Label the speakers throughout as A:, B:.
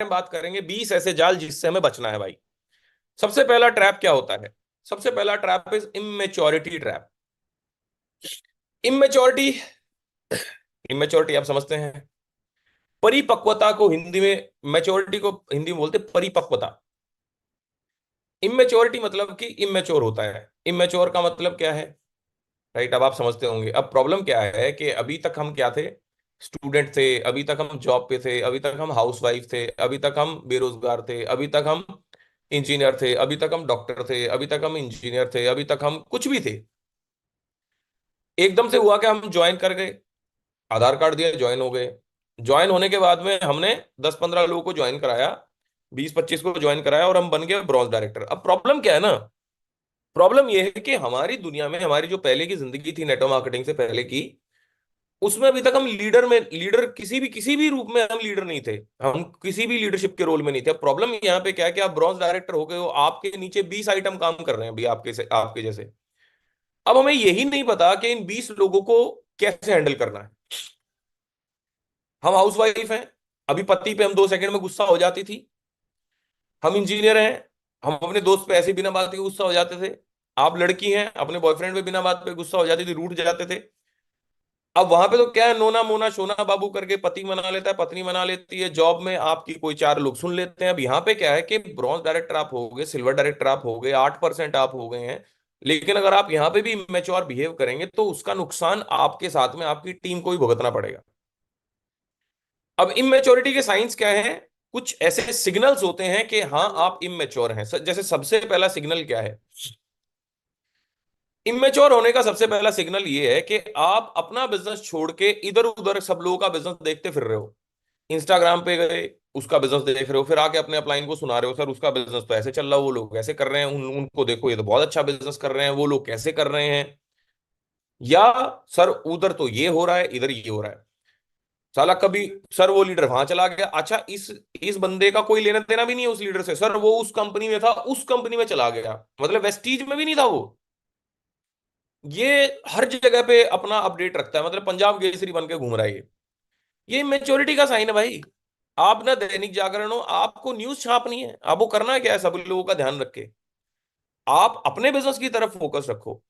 A: में बात करेंगे 20 ऐसे जाल जिससे हमें बचना है भाई। सबसे पहला ट्रैप क्या होता है? सबसे पहला trap is immaturity trap. Immaturity, immaturity आप समझते हैं। परिपक्वता को हिंदी में, मैच्योरिटी को हिंदी में बोलते परिपक्वता। इमेच्योरिटी मतलब कि इमेच्योर होता है। इमेच्योर का मतलब क्या है? राइट, अब आप समझते होंगे। अब प्रॉब्लम क्या है कि अभी तक हम क्या थे? स्टूडेंट थे, अभी तक हम जॉब पे थे, अभी तक हम हाउसवाइफ थे, अभी तक हम बेरोजगार थे, अभी तक हम इंजीनियर थे, अभी तक हम डॉक्टर थे, अभी तक हम इंजीनियर थे, अभी तक हम कुछ भी थे। एकदम से हुआ कि हम ज्वाइन कर गए, आधार कार्ड दिया, ज्वाइन हो गए। ज्वाइन होने के बाद में हमने 10-15 लोगों को ज्वाइन कराया, 20-25 को ज्वाइन कराया और हम बन गए ब्रॉन्ज डायरेक्टर। अब प्रॉब्लम क्या है ना, प्रॉब्लम यह है कि हमारी दुनिया में हमारी जो पहले की जिंदगी थी नेटवर्क मार्केटिंग से पहले की, उसमें अभी तक हम लीडर किसी भी रूप में हम लीडर नहीं थे। हम किसी भी लीडरशिप के रोल में नहीं थे। अब प्रॉब्लम यहाँ पे क्या है कि आप ब्रॉन्ज डायरेक्टर हो गए हो, आपके नीचे 20 आइटम काम कर रहे हैं अभी आपके जैसे। अब हमें यही नहीं पता कि इन 20 लोगों को कैसे हैंडल करना है। हम हाउस वाइफ हैं, अभी पति पे हम 2 सेकंड में गुस्सा हो जाती थी। हम इंजीनियर हैं, हम अपने दोस्त पे ऐसे बिना बात के गुस्सा हो जाते थे। आप लड़की हैं, अपने बॉयफ्रेंड पे बिना बात पे गुस्सा हो जाती थी, रूठ जाते थे। अब वहां पे तो क्या है, नोना मोना शोना बाबू करके पति मना लेता है, पत्नी मना लेती है, जॉब में आपकी कोई चार लोग सुन लेते हैं। अब यहाँ पे क्या है कि ब्रॉन्ज डायरेक्टर आप हो गए, सिल्वर डायरेक्टर आप हो गए, 8% आप हो गए हैं। लेकिन अगर आप यहाँ पे भी इमेच्योर बिहेव करेंगे तो उसका नुकसान आपके साथ में आपकी टीम को ही भुगतना पड़ेगा। अब इमेच्योरिटी के साइंस क्या है? कुछ ऐसे सिग्नल्स होते हैं कि हाँ आप इमेच्योर हैं। जैसे सबसे पहला सिग्नल क्या है? इमेच्योर होने का सबसे पहला सिग्नल ये है कि आप अपना बिजनेस छोड़ के इधर उधर सब लोगों का बिजनेस देखते फिर रहे हो। इंस्टाग्राम पे गए, उसका बिजनेस देख रहे हो, फिर आके अपने अपलाइन को सुना रहे हो, सर उसका बिजनेस तो ऐसे चल रहा है, वो लोग ऐसे कर रहे हैं, उनको देखो ये तो बहुत अच्छा बिजनेस कर रहे हैं, वो लोग कैसे कर रहे हैं। या सर उधर तो ये हो रहा है, इधर ये हो रहा है। साला कभी सर वो लीडर वहां चला गया, अच्छा इस बंदे का कोई लेना देना भी नहीं है उस लीडर से, सर वो उस कंपनी में था, उस कंपनी में चला गया, मतलब वेस्टीज में भी नहीं था वो। ये हर जगह पे अपना अपडेट रखता है, मतलब पंजाब केसरी बन के घूम रहा है ये मेच्योरिटी का साइन है भाई। आप ना दैनिक जागरण हो, आपको न्यूज छापनी है, आपको करना है क्या है? सब लोगों का ध्यान रख के आप अपने बिजनेस की तरफ फोकस रखो।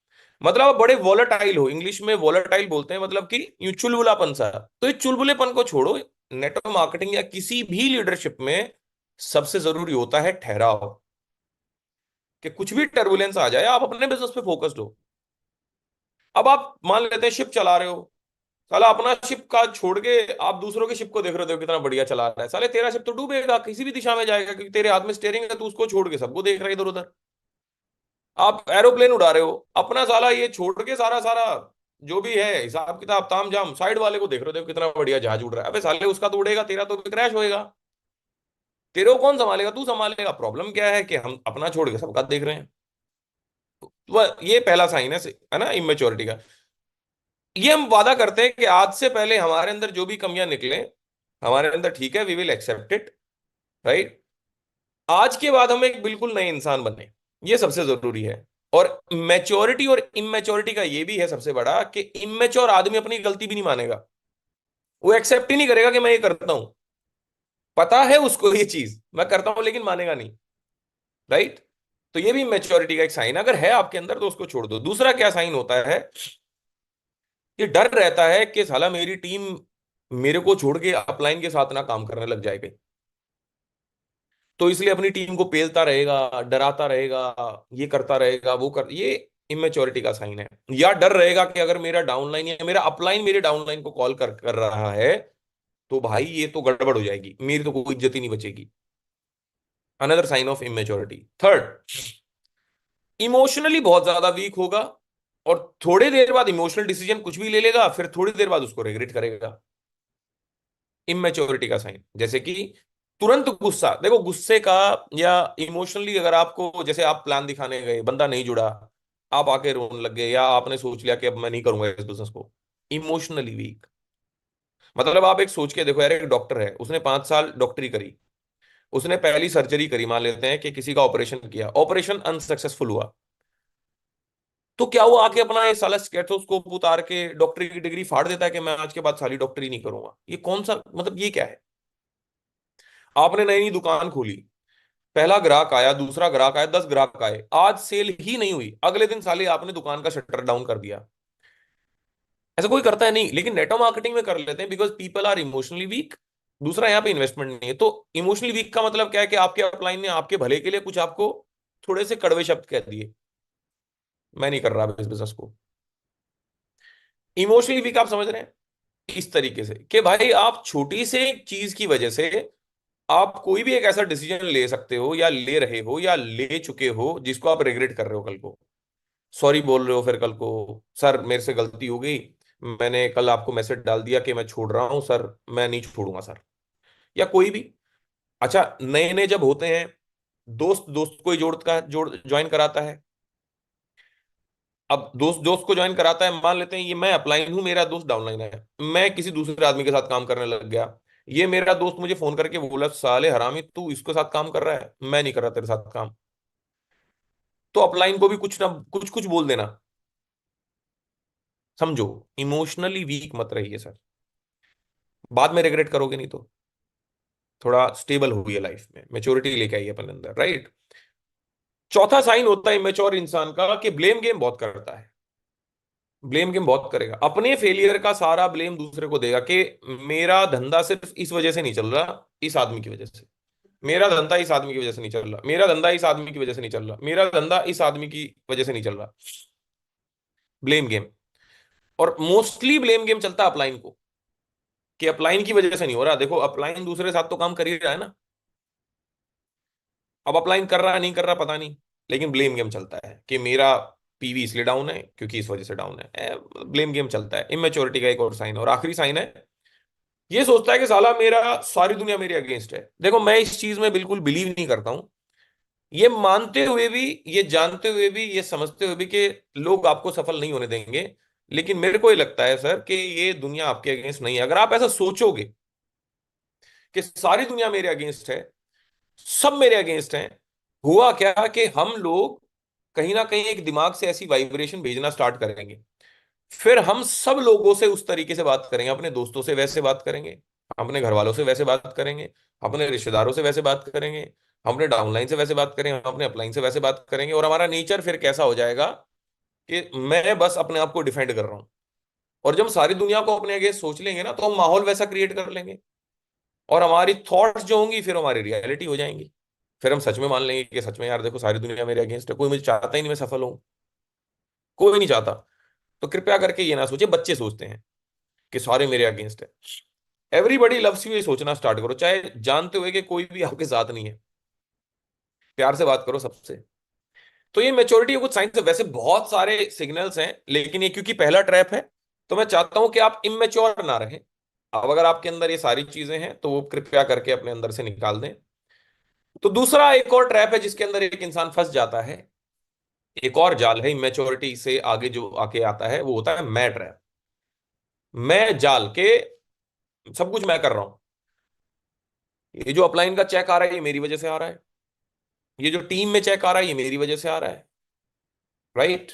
A: मतलब आप बड़े वॉलेटाइल हो, इंग्लिश में वॉलेटाइल बोलते हैं, मतलब कि यूं चुलबुलापन सा। तो इस चुलबुलेपन को छोड़ो। नेटवर्क मार्केटिंग या किसी भी लीडरशिप में सबसे जरूरी होता है ठहराव, कि कुछ भी टर्बुलेंस आ जाए आप अपने बिजनेस पे फोकस्ड हो। अब आप मान लेते हैं शिप चला रहे हो, साला अपना शिप का छोड़ के आप दूसरों के शिप को देख रहे हो कितना बढ़िया चला रहा है, साले तेरा शिप तो डूबेगा, किसी भी दिशा में जाएगा, क्योंकि तेरे हाथ में स्टेयरिंग है, तू उसको छोड़ के सबको देख रहा है इधर उधर। आप एरोप्लेन उड़ा रहे हो, अपना साला ये छोड़ के सारा सारा जो भी है हिसाब किताब ताम झाम साइड वाले को देख रहे हो, देखो कितना बढ़िया जहाज उड़ रहा है। अबे साले उसका तो उड़ेगा, तेरा तो क्रैश होएगा। तेरे को कौन संभालेगा? तू संभालेगा। प्रॉब्लम क्या है कि हम अपना छोड़ के सबका देख रहे हैं। वह ये पहला साइन है ना इमेच्योरिटी का। ये हम वादा करते हैं कि आज से पहले हमारे अंदर जो भी कमियां निकले हमारे अंदर, ठीक है, we will accept it, right. आज के बाद हम एक बिल्कुल नए इंसान बने, ये सबसे जरूरी है। और मैच्योरिटी और इमेच्योरिटी का ये भी है सबसे बड़ा, कि इमेच्योर आदमी अपनी गलती भी नहीं मानेगा। वो एक्सेप्ट ही नहीं करेगा कि मैं ये करता हूं। पता है उसको ये चीज मैं करता हूं लेकिन मानेगा नहीं, राइट। तो ये भी मैच्योरिटी का एक साइन, अगर है आपके अंदर तो उसको छोड़ दो। दूसरा क्या साइन होता है? ये डर रहता है कि साला मेरी टीम मेरे को छोड़ के अपलाइन के साथ ना काम करने लग जाएगी, तो इसलिए अपनी टीम को पेलता रहेगा, डराता रहेगा, ये करता रहेगा, वो कर, ये इमेच्योरिटी का साइन है। या डर रहेगा कि अगर मेरा डाउनलाइन या मेरा अपलाइन मेरे डाउनलाइन को कॉल कर रहा है तो भाई ये तो गड़बड़ हो जाएगी, मेरी तो कोई इज्जत ही नहीं बचेगी। Another sign of immaturity. Third, emotionally बहुत ज्यादा वीक होगा, और थोड़ी देर बाद इमोशनल डिसीजन कुछ भी ले लेगा, फिर थोड़ी देर बाद उसको रिग्रेट करेगा। इमेच्योरिटी का साइन, जैसे कि तुरंत गुस्सा, देखो गुस्से का या इमोशनली, अगर आपको जैसे आप प्लान दिखाने गए, बंदा नहीं जुड़ा, आप आके रोने लग गए, या आपने सोच लिया कि अब मैं नहीं करूंगा इस बिजनेस को। इमोशनली वीक, मतलब आप एक सोच के देखो यार, एक डॉक्टर है, उसने 5 साल डॉक्टरी करी, उसने पहली सर्जरी करी, मान लेते हैं कि किसी का ऑपरेशन किया, ऑपरेशन अनसक्सेसफुल हुआ, तो क्या वो आके अपना ये साला स्टेथोस्कोप उतार के डॉक्टरी की डिग्री फाड़ देता है कि मैं आज के बाद साली डॉक्टरी नहीं करूंगा? ये कौन सा, मतलब ये क्या है? आपने नई नई दुकान खोली, पहला ग्राहक आया, दूसरा ग्राहक आया, 10 ग्राहक आए, आज सेल ही नहीं हुई, अगले दिन साले आपने दुकान का शटर डाउन कर दिया। ऐसा कोई करता है नहीं, लेकिन नेटवर्क मार्केटिंग में कर लेते हैं, because people are emotionally weak. दूसरा, यहाँ पे इन्वेस्टमेंट नहीं है। तो इमोशनली वीक का मतलब क्या है कि आपके अपलाइन ने आपके भले के लिए कुछ आपको थोड़े से कड़वे शब्द कह दिए, मैं नहीं कर रहा इस बिजनेस को। इमोशनली वीक आप समझ रहे हैं, इस तरीके से कि भाई आप छोटी से चीज की वजह से आप कोई भी एक ऐसा डिसीजन ले सकते हो, या ले रहे हो, या ले चुके हो, जिसको आप रिग्रेट कर रहे हो कल को। सॉरी बोल रहे हो फिर कल को, सर मेरे से गलती हो गई, मैंने कल आपको मैसेज डाल दिया कि मैं छोड़ रहा हूं सर, मैं नहीं छोड़ूंगा सर। या कोई भी, अच्छा नए नए जब होते हैं, दोस्त दोस्त को ही जोड़ ज्वाइन कराता है। अब दोस्त दोस्त को ज्वाइन कराता है, मान लेते हैं ये मैं अपलाइन हूं, मेरा दोस्त डाउनलाइन है, मैं किसी दूसरे आदमी के साथ काम करने लग गया। ये मेरा दोस्त मुझे फोन करके बोला, साले हरामी तू इसके साथ काम कर रहा है, मैं नहीं कर रहा तेरे साथ काम। तो अपलाइन को भी कुछ ना कुछ कुछ बोल देना। समझो, इमोशनली वीक मत रहिए सर, बाद में रिग्रेट करोगे नहीं तो। थोड़ा स्टेबल हुई है लाइफ में, मेच्योरिटी लेके आइए अपने अंदर, राइट। चौथा साइन होता है इमेच्योर इंसान का कि ब्लेम गेम बहुत करता है। ब्लेम गेम बहुत करेगा, अपने फेलियर का सारा ब्लेम दूसरे को देगा कि मेरा धंधा सिर्फ इस वजह से नहीं चल रहा, इस आदमी की वजह से। मेरा धंधा इस आदमी की वजह से नहीं चल रहा, मेरा धंधा इस आदमी की वजह से नहीं चल रहा, मेरा धंधा इस आदमी की वजह से नहीं चल रहा। Blame game. और मोस्टली ब्लेम गेम चलता है अपलाइन को, कि अपलाइन की वजह से नहीं हो रहा। देखो अपलाइन दूसरे के साथ तो काम कर ही रहा है ना, अब अपलाइन कर रहा है नहीं कर रहा पता नहीं, लेकिन ब्लेम गेम चलता है कि मेरा पीवी इसलिए डाउन है क्योंकि इस वजह से डाउन है। ब्लेम गेम चलता है, इमेच्योरिटी का एक और साइन। और आखिरी साइन है, ये सोचता है कि साला मेरा सारी दुनिया मेरे अगेंस्ट है। देखो मैं इस चीज में बिल्कुल बिलीव नहीं करता हूं, ये मानते हुए भी, ये जानते हुए भी, ये समझते हुए भी कि लोग आपको सफल नहीं होने देंगे। लेकिन मेरे को ये लगता है सर कि ये दुनिया आपके अगेंस्ट नहीं है। अगर आप ऐसा सोचोगे कि सारी दुनिया मेरे अगेंस्ट है, सब मेरे अगेंस्ट हैं, हुआ क्या कि हम लोग कहीं ना कहीं एक दिमाग से ऐसी वाइब्रेशन भेजना स्टार्ट करेंगे, फिर हम सब लोगों से उस तरीके से बात करेंगे, अपने दोस्तों से वैसे बात करेंगे, अपने घर वालों से वैसे बात करेंगे, अपने रिश्तेदारों से वैसे बात करेंगे, अपने डाउनलाइन से वैसे बात करेंगे, अपने अपलाइन से वैसे बात करेंगे। और हमारा नेचर फिर कैसा हो जाएगा कि मैं बस अपने आप को डिफेंड कर रहा हूं। और जब हम सारी दुनिया को अपने आगे सोच लेंगे ना, तो हम माहौल वैसा क्रिएट कर लेंगे, और हमारी थॉट्स जो होंगी फिर हमारी रियलिटी हो जाएंगी। फिर हम सच में मान लेंगे कि सच में यार देखो सारी दुनिया मेरे अगेंस्ट है, कोई मुझे चाहता ही नहीं मैं सफल हूं, कोई नहीं चाहता। तो कृपया करके ये ना सोचे, बच्चे सोचते हैं कि सारे मेरे अगेंस्ट है। एवरीबडी लव्स यू, ये सोचना स्टार्ट करो, चाहे जानते हुए कि कोई भी आपके साथ नहीं है। प्यार से बात करो सबसे। तो ये मेच्योरिटी के कुछ साइंस है, वैसे बहुत सारे सिग्नल्स हैं, लेकिन ये क्योंकि पहला ट्रैप है, तो मैं चाहता हूं कि आप इमेच्योर ना रहें। अब अगर आपके अंदर ये सारी चीजें हैं तो वो कृपया करके अपने अंदर से निकाल दें। तो दूसरा एक और ट्रैप है जिसके अंदर एक इंसान फंस जाता है, एक और जाल है इमेच्योरिटी से आगे जो आके आता है, वो होता है मैं ट्रैप। मैं जाल के सब कुछ मैं कर रहा हूं, ये जो अपलाइन का चेक आ रहा है ये मेरी वजह से आ रहा है, ये जो टीम में चेक आ रहा है ये मेरी वजह से आ रहा है, राइट।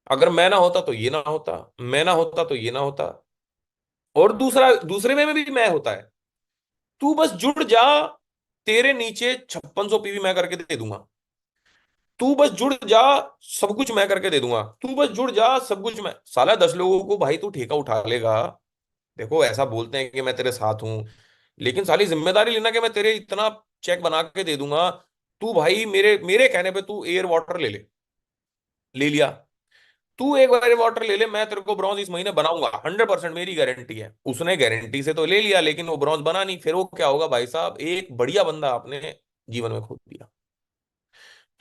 A: अगर मैं ना होता तो ये ना होता, मैं ना होता तो ये ना होता। और दूसरा, दूसरे में भी मैं होता है, तू बस जुड़ जा, तेरे नीचे 5600 पीवी मैं करके दे दूंगा, तू बस जुड़ जा, सब कुछ मैं करके दे दूंगा, तू बस जुड़ जा, सब कुछ मैं। साला 10 लोगों को भाई तू ठेका उठा लेगा। देखो ऐसा बोलते हैं कि मैं तेरे साथ हूं, लेकिन साली जिम्मेदारी लेना कि मैं तेरे इतना चेक बना के दे दूंगा। तू भाई मेरे मेरे कहने पे तू एयर वाटर ले ले, ले लिया। तू एक बार वाटर ले ले, मैं तेरे को ब्रॉन्ज इस महीने बनाऊंगा, 100% मेरी गारंटी है। उसने गारंटी से तो ले लिया, लेकिन वो ब्रॉन्ज बना नहीं, फिर वो क्या होगा भाई साहब, एक बढ़िया बंदा आपने जीवन में खो दिया।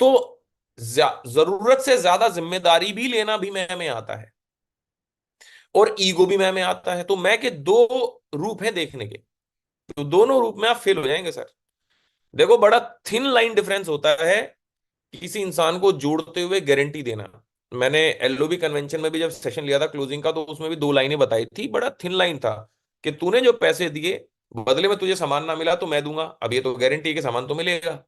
A: तो जरूरत से ज्यादा जिम्मेदारी भी लेना भी मैं में आता है, और ईगो भी मैं में आता है। तो मैं के दो रूप हैं देखने के, तो दोनों रूप में आप फेल हो जाएंगे सर। देखो बड़ा थिन लाइन डिफरेंस होता है किसी इंसान को जोड़ते हुए गारंटी देना। मैंने एलओबी कन्वेंशन में भी जब सेशन लिया था क्लोजिंग का, तो उसमें भी दो लाइनें बताई थी, बड़ा थिन लाइन था कि तूने जो पैसे दिए, बदले में तुझे सामान ना मिला तो मैं दूंगा, अब ये तो गारंटी है कि सामान तो मिलेगा।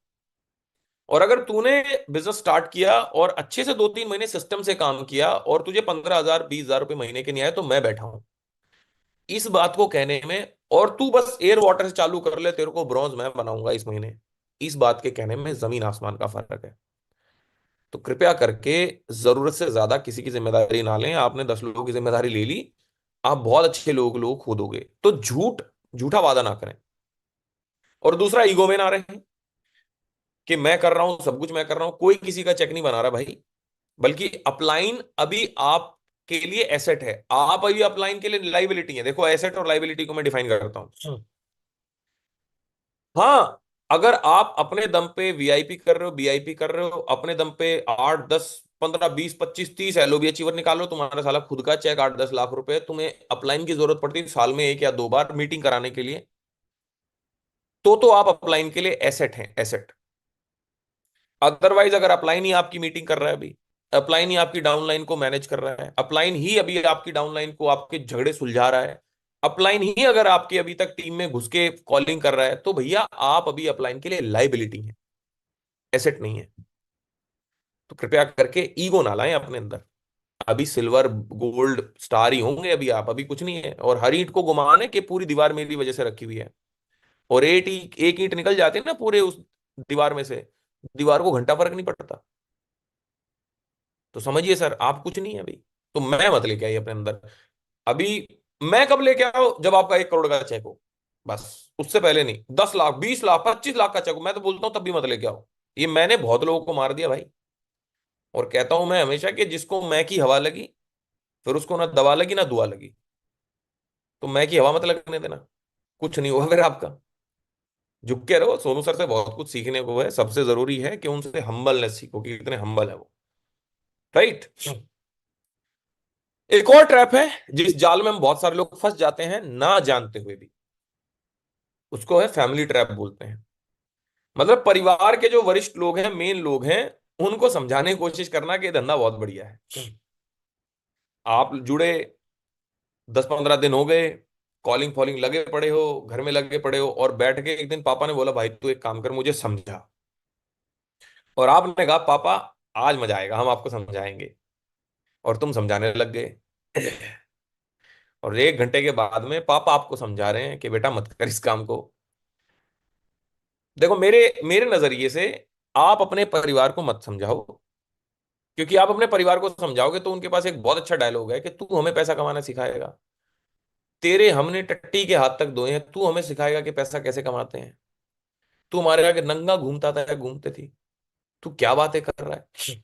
A: और अगर तूने बिजनेस स्टार्ट किया और अच्छे से 2-3 महीने सिस्टम से काम किया और तुझे 15,000 20,000 रुपए महीने के नहीं आए, तो मैं बैठा हूं। इस बात को कहने में और तू बस एयर वाटर से चालू कर ले, तेरे को ब्रॉन्ज मैं बनाऊंगा इस महीने। इस बात के कहने में जमीन आसमान का फर्क है। तो कृपया करके जरूरत से ज्यादा किसी की जिम्मेदारी ना लें। आपने 10 लोगों की जिम्मेदारी ले ली, आप बहुत अच्छे लोग खो दोगे। तो झूठा वादा ना करें। और दूसरा, ईगो में ना रहें कि मैं कर रहा हूं सब कुछ, मैं कर रहा हूं। कोई किसी का चेक नहीं बना रहा भाई। बल्कि अपलाइन अभी आपके लिए एसेट है, आप अभी अपलाइन के लिए लाइबिलिटी है। देखो, एसेट और लाइबिलिटी को मैं डिफाइन करता हूं। हाँ, अगर आप अपने दम पे वीआईपी कर रहे हो, बीआईपी कर रहे हो, अपने दम पे 8, 10, 15, 20, 25, 30 एलओबी अचीवर निकालो, तुम्हारा साला खुद का चेक 8, 10 लाख रुपए, तुम्हें अपलाइन की जरूरत पड़ती है साल में 1 या 2 बार मीटिंग कराने के लिए, तो आप अपलाइन के लिए एसेट हैं, एसेट। अदरवाइज अगर अपलाइन ही आपकी मीटिंग कर रहा है अभी, अपलाइन ही आपकी डाउनलाइन को मैनेज कर रहा है, अपलाइन ही अभी आपकी डाउनलाइन को आपके झगड़े सुलझा रहा है, अपलाइन ही अगर आपकी अभी तक टीम में घुस के कॉलिंग कर रहा है, तो भैया आप अभी अपलाइन के लिए लाइबिलिटी है, एसेट नहीं है। तो कृपया करके ईगो ना लाएं अपने अंदर। अभी सिल्वर गोल्ड स्टार ही होंगे अभी आप, अभी कुछ नहीं है। और हर ईंट को घुमाने के पूरी दीवार मेरी वजह से रखी हुई है। और एक ईंट निकल जाती है ना पूरे उस दीवार में से, दीवार को घंटा फर्क नहीं पड़ता। तो समझिए सर, आप कुछ नहीं है अभी। तो मैं मत लेके आइए अपने अंदर अभी। मैं कब लेके आओ, जब आपका 1 करोड़ का चेक हो, बस। उससे पहले नहीं। 10 लाख, 20 लाख, 25 लाख का चेक हो, मैं तो बोलता हूं तब भी मत लेके आओ। ये मैंने बहुत लोगों को मार दिया भाई। और कहता हूं मैं हमेशा कि जिसको मैं की हवा लगी, फिर उसको ना दवा लगी ना दुआ लगी। तो मैं की हवा मत लगने देना, कुछ नहीं होगा फिर आपका। झुक के रहो। सोनू सर से बहुत कुछ सीखने को है। सबसे जरूरी है कि उनसे हम्बलनेस सीखो कि कितने हम्बल है वो। राइट। एक और ट्रैप है जिस जाल में हम बहुत सारे लोग फंस जाते हैं ना जानते हुए भी, उसको है फैमिली ट्रैप बोलते हैं। मतलब परिवार के जो वरिष्ठ लोग हैं, मेन लोग हैं, उनको समझाने की कोशिश करना कि ये धंधा बहुत बढ़िया है। आप जुड़े 10, 15 दिन हो गए, कॉलिंग फॉलिंग लगे पड़े हो, घर में लगे पड़े हो, और बैठ के एक दिन पापा ने बोला भाई तू एक काम कर, मुझे समझा। और आपने कहा पापा आज मजा आएगा, हम आपको समझाएंगे। और तुम समझाने लग गए। और 1 घंटे के बाद में पापा आपको समझा रहे हैं कि बेटा मत कर इस काम को। देखो, मेरे मेरे नजरिए से आप अपने परिवार को मत समझाओ। क्योंकि आप अपने परिवार को समझाओगे तो उनके पास एक बहुत अच्छा डायलॉग है कि तू हमें पैसा कमाना सिखाएगा। तेरे हमने टट्टी के हाथ तक धोए हैं, तू हमें सिखाएगा कि पैसा कैसे कमाते हैं। तू हमारे आगे नंगा घूमता था, घूमते थी, तू क्या बातें कर रहा है।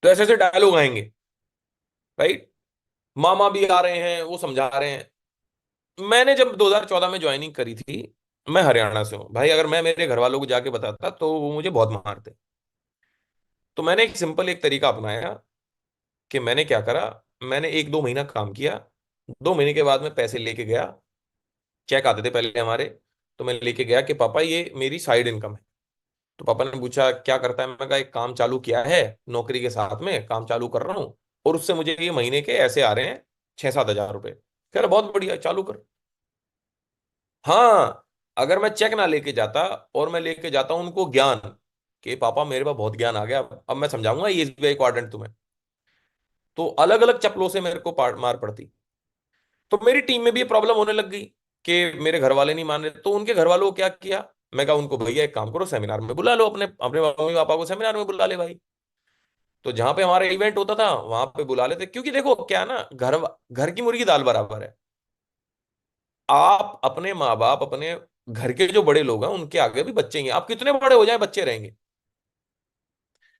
A: तो ऐसे ऐसे डायलॉग आएंगे। राइट। मामा भी आ रहे हैं, वो समझा रहे हैं। मैंने जब 2014 में ज्वाइनिंग करी थी, मैं हरियाणा से हूँ भाई, अगर मैं मेरे घर वालों को जाके बताता तो वो मुझे बहुत मारते। तो मैंने एक सिंपल एक तरीका अपनाया कि मैंने क्या करा, मैंने 1, 2 महीना काम किया। 2 महीने के बाद मैं पैसे लेके गया, चेक आते थे पहले हमारे। तो मैं लेके गया कि पापा ये मेरी साइड इनकम है। तो पापा ने पूछा क्या करता है, मैं कहा एक काम चालू किया है, नौकरी के साथ में काम चालू कर रहा हूँ, और उससे मुझे ये महीने के ऐसे आ रहे हैं 6, 7 हजार रुपए। कह रहा बहुत बढ़िया, चालू कर। हाँ, अगर मैं चेक ना लेके जाता, और मैं लेके जाता हूं उनको ज्ञान कि पापा मेरे पास बहुत ज्ञान आ गया, अब मैं समझाऊंगा ये एसबीआई क्वाड्रेंट तुम्हें, तो अलग अलग चप्पलों से मेरे को मार पड़ती। तो मेरी टीम में भी ये प्रॉब्लम होने लग गई कि मेरे घर वाले नहीं मान रहे। तो उनके घर वालों को क्या किया, मैं कहा उनको भैया एक काम करो, सेमिनार में बुला लो, अपने अपने मम्मी पापा को सेमिनार में बुला ले भाई। तो जहां पे हमारा इवेंट होता था वहां पे बुला लेते। क्योंकि देखो क्या है ना, घर घर की मुर्गी दाल बराबर है। आप अपने माँ बाप, अपने घर के जो बड़े लोग हैं उनके आगे भी बच्चे ही हैं। आप कितने बड़े हो जाए बच्चे रहेंगे।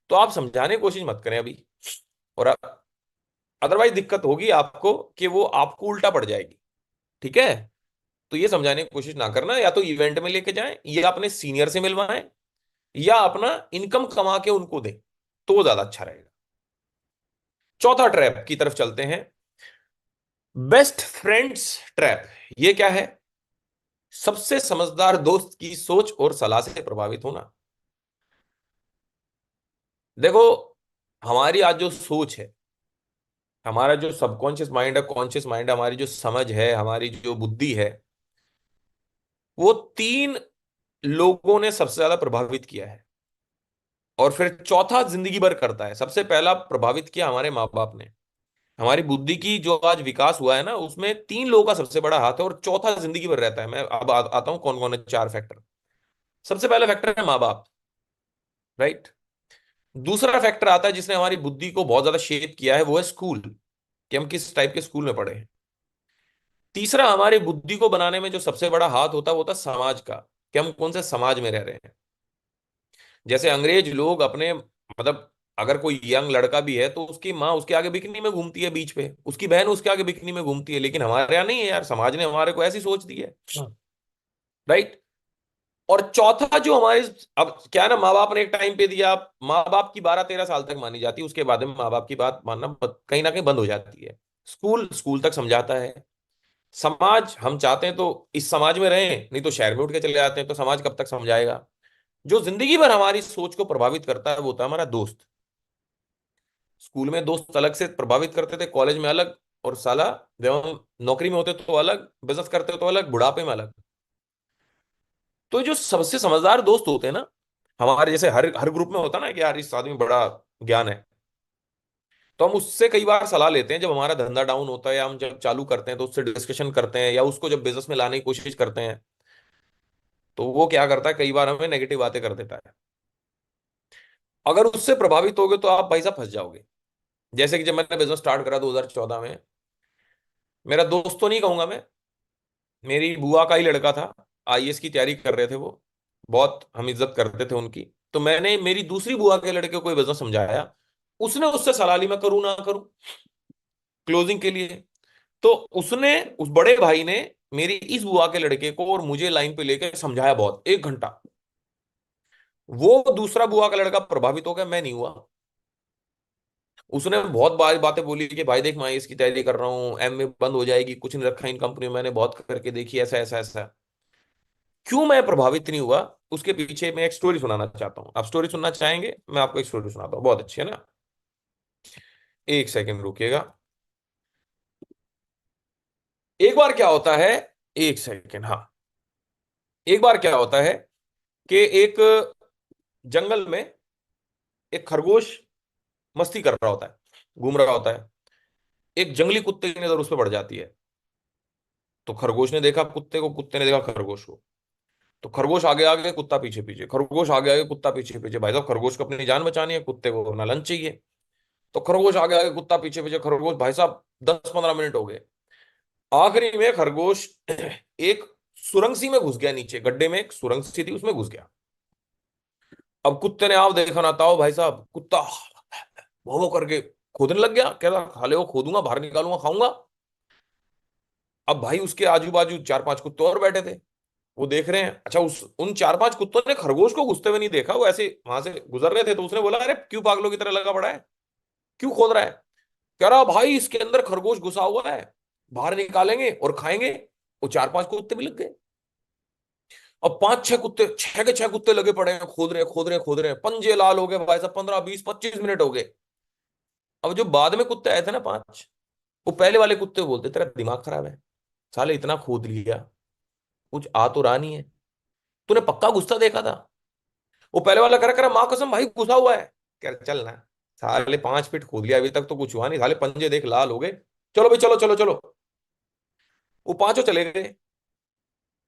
A: तो आप समझाने की कोशिश मत करें अभी। और अदरवाइज दिक्कत होगी आपको कि वो आपको उल्टा पड़ जाएगी। ठीक है। तो ये समझाने की कोशिश ना करना, या तो इवेंट में लेके जाएं, या अपने सीनियर से मिलवाएं, या अपना इनकम कमा के उनको दें, तो वो ज्यादा अच्छा रहेगा। चौथा ट्रैप की तरफ चलते हैं, बेस्ट फ्रेंड्स ट्रैप। ये क्या है? सबसे समझदार दोस्त की सोच और सलाह से प्रभावित होना। देखो, हमारी आज जो सोच है, हमारा जो सबकॉन्शियस माइंड है, कॉन्शियस माइंड है, हमारी जो समझ है, हमारी जो बुद्धि है, वो 3 लोगों ने सबसे ज्यादा प्रभावित किया है। और फिर चौथा जिंदगी भर करता है। सबसे पहला प्रभावित किया हमारे माँ बाप ने, हमारी बुद्धि की जो आज विकास हुआ है ना, उसमें तीन लोगों का सबसे बड़ा हाथ है, और चौथा जिंदगी भर रहता है। मैं अब आता हूं कौन कौन है चार फैक्टर। सबसे पहला फैक्टर है माँ बाप, राइट। दूसरा फैक्टर आता है जिसने हमारी बुद्धि को बहुत ज्यादा शेप किया है, वो है स्कूल, कि हम किस टाइप के स्कूल में पढ़े हैं। तीसरा हमारी बुद्धि को बनाने में जो सबसे बड़ा हाथ होता है वो होता है समाज का, कि हम कौन से समाज में रह रहे हैं। जैसे अंग्रेज लोग अपने, मतलब अगर कोई यंग लड़का भी है तो उसकी माँ उसके आगे बिकनी में घूमती है बीच पे, उसकी बहन उसके आगे बिकनी में घूमती है, लेकिन हमारे यहाँ नहीं है यार, समाज ने हमारे को ऐसी सोच दी है, राइट। और चौथा जो हमारे, अब क्या है ना, माँ बाप ने एक टाइम पे दिया, माँ बाप की 12-13 साल तक मानी जाती है, उसके बाद में माँ बाप की बात मानना कहीं ना कहीं बंद हो जाती है। स्कूल स्कूल तक समझाता है। समाज, हम चाहते हैं तो इस समाज में रहें, नहीं तो शहर में उठ के चले जाते हैं, तो समाज कब तक समझाएगा। जो जिंदगी भर हमारी सोच को प्रभावित करता है वो होता है हमारा दोस्त। स्कूल में दोस्त अलग से प्रभावित करते थे, कॉलेज में अलग, और साला जब हम नौकरी में होते तो अलग, बिजनेस करते तो अलग, बुढ़ापे में अलग। तो जो सबसे समझदार दोस्त होते हैं ना हमारे, जैसे हर हर ग्रुप में होता है ना कि यार इस आदमी में बड़ा ज्ञान है, तो हम उससे कई बार सलाह लेते हैं जब हमारा धंधा डाउन होता है, या हम जब चालू करते हैं तो उससे डिस्कशन करते हैं, या उसको जब बिजनेस में लाने की कोशिश करते हैं, तो वो क्या करता है, कई बार हमें नेगेटिव बातें कर देता है। अगर उससे प्रभावित होगे तो आप भाई साहब फंस जाओगे। जैसे कि जब मैंने बिजनेस स्टार्ट करा 2014 में, मेरा दोस्त तो नहीं कहूंगा मैं, मेरी बुआ का ही लड़का था, आईएएस की तैयारी कर रहे थे वो, बहुत हम इज्जत करते थे उनकी। तो मैंने मेरी दूसरी बुआ के लड़के को बिजनेस समझाया, उसने उससे सलाह ली मैं करूं ना करूं क्लोजिंग के लिए। तो उसने, उस बड़े भाई ने मेरी इस बुआ के लड़के को और मुझे लाइन पे लेके समझाया बहुत, 1 घंटा। वो दूसरा बुआ का लड़का प्रभावित हो गया, मैं नहीं हुआ। उसने बहुत बार बातें बोली कि भाई देख मैं इसकी तैयारी कर रहा हूँ, एमए बंद हो जाएगी, कुछ नहीं रखा इन कंपनी में, मैंने बहुत करके देखी, ऐसा ऐसा ऐसा। क्यों मैं प्रभावित नहीं हुआ, उसके पीछे मैं एक स्टोरी सुनाना चाहता हूँ। आप स्टोरी सुनना चाहेंगे? मैं आपको एक स्टोरी सुनाता हूँ, बहुत अच्छी है ना। एक सेकंड रुकिएगा। एक बार क्या होता है, एक सेकंड, हाँ। एक बार क्या होता है कि एक जंगल में एक खरगोश मस्ती कर रहा होता है, घूम रहा होता है। एक जंगली कुत्ते की नजर उस पर पड़ जाती है। तो खरगोश ने देखा कुत्ते को, कुत्ते ने देखा खरगोश को। तो खरगोश आगे आगे, कुत्ता पीछे पीछे, खरगोश आगे आगे, कुत्ता पीछे पीछे। भाई साहब खरगोश को अपनी जान बचानी है, कुत्ते को ना लंच चाहिए। तो खरगोश आगे आगे, कुत्ता पीछे पीछे, खरगोश भाई साहब 10-15 मिनट हो गए। आखिरी में खरगोश एक सुरंग सी में घुस गया, नीचे गड्ढे में एक सुरंग सी थी उसमें घुस गया। अब कुत्ते ने आप देखा ना था भाई साहब, कुत्ता वो करके खोदने लग गया, कह रहा खा ले, वो खोदूंगा, बाहर निकालूंगा, खाऊंगा। अब भाई उसके आजू बाजू 4-5 कुत्ते और बैठे थे, वो देख रहे हैं। अच्छा, उस उन 4-5 कुत्तों ने खरगोश को घुसते हुए नहीं देखा, वो ऐसे वहां से गुजर रहे थे। तो उसने बोला अरे क्यों पागलों की तरह लगा पड़ा है, क्यों खोद रहा है? कह रहा भाई इसके अंदर खरगोश घुसा हुआ है, बाहर निकालेंगे और खाएंगे। वो 4-5 कुत्ते भी लग गए। अब 5-6 कुत्ते, 6 के 6 कुत्ते लगे पड़े हैं, खोद रहे हैं, खोद रहे हैं, खोद रहे हैं, पंजे लाल हो गए भाई साहब, 15-20-25 मिनट हो गए। अब जो बाद में कुत्ते आए थे ना 5, वो पहले वाले कुत्ते बोलते तेरा दिमाग खराब है, साले इतना खोद लिया, कुछ आ तो रहा नहीं है, तूने पक्का गुस्सा देखा था? वो पहले वाला करा करा, माँ कसम भाई घुसा हुआ है। कह रहा, चल ना, साले 5 फीट खोद लिया, अभी तक तो कुछ हुआ नहीं, साले पंजे देख लाल हो गए, चलो भाई चलो चलो चलो। वो पांचों चले गए।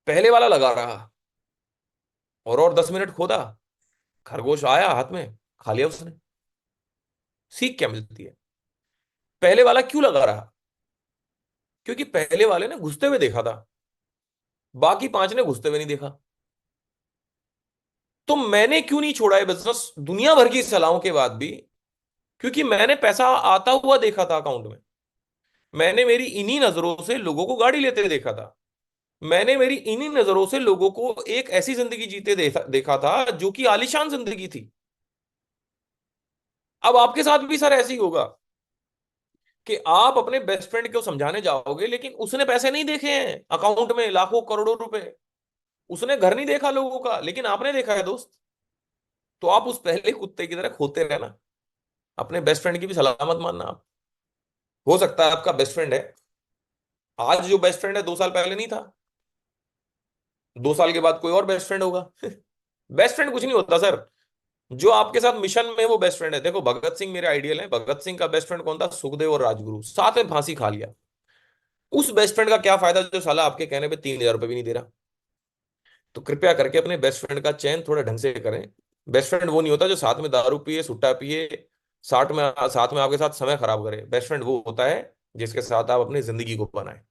A: पहले वाला लगा रहा, और 10 मिनट खोदा, खरगोश आया हाथ में, खा लिया उसने। सीख क्या मिलती है? पहले वाला क्यों लगा रहा? क्योंकि पहले वाले ने घुसते हुए देखा था, बाकी 5 ने घुसते हुए नहीं देखा। तो मैंने क्यों नहीं छोड़ा है बिजनेस दुनिया भर की सलाहों के बाद भी? क्योंकि मैंने पैसा आता हुआ देखा था अकाउंट में। मैंने मेरी इन्हीं नजरों से लोगों को गाड़ी लेते देखा था। मैंने मेरी इन्हीं नजरों से लोगों को एक ऐसी जिंदगी जीते देखा था जो कि आलीशान जिंदगी थी। अब आपके साथ भी सर ऐसे ही होगा कि आप अपने बेस्ट फ्रेंड को समझाने जाओगे, लेकिन उसने पैसे नहीं देखे हैं अकाउंट में, लाखों करोड़ों रुपए। उसने घर नहीं देखा लोगों का, लेकिन आपने देखा है दोस्त। तो आप उस पहले कुत्ते की तरह खोते रहना, अपने बेस्ट फ्रेंड की भी सलाह मत मानना आप। हो सकता है आपका बेस्ट फ्रेंड है, आज जो बेस्ट फ्रेंड है 2 साल पहले नहीं था, 2 साल के बाद कोई और बेस्ट फ्रेंड होगा। बेस्ट फ्रेंड कुछ नहीं होता सर। जो आपके साथ मिशन में वो बेस्ट फ्रेंड है। देखो भगत सिंह मेरे आइडियल है, भगत सिंह का बेस्ट फ्रेंड कौन था? सुखदेव और राजगुरु, साथ में फांसी खा लिया। उस बेस्ट फ्रेंड का क्या फायदा जो साला आपके कहने पे 3,000 रुपये भी नहीं दे रहा। तो कृपया करके अपने बेस्ट फ्रेंड का चयन थोड़ा ढंग से करें। बेस्ट फ्रेंड वो नहीं होता जो साथ में दारू पिए, सुट्टा पिए, साथ में आपके साथ समय खराब करे। बेस्ट फ्रेंड वो होता है जिसके साथ आप अपनी जिंदगी को बनाए।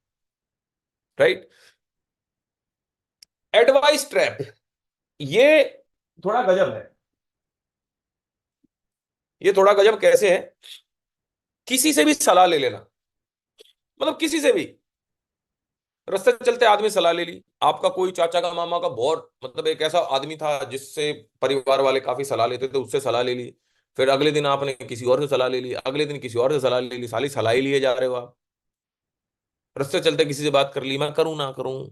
A: राइट। एडवाइस ट्रैप, ये थोड़ा गजब है। ये थोड़ा गजब कैसे है? किसी से भी सलाह ले लेना, मतलब किसी से भी। रास्ते चलते आदमी सलाह ले ली, आपका कोई चाचा का, मामा का, बहुत मतलब एक ऐसा आदमी था जिससे परिवार वाले काफी सलाह लेते थे, उससे सलाह ले ली। फिर अगले दिन आपने किसी और से सलाह ले ली, अगले दिन किसी और से सलाह ले ली, साली सलाह ही लिए जा रहे हो आप। रास्ते चलते किसी से बात कर ली, मैं करूं ना करूं।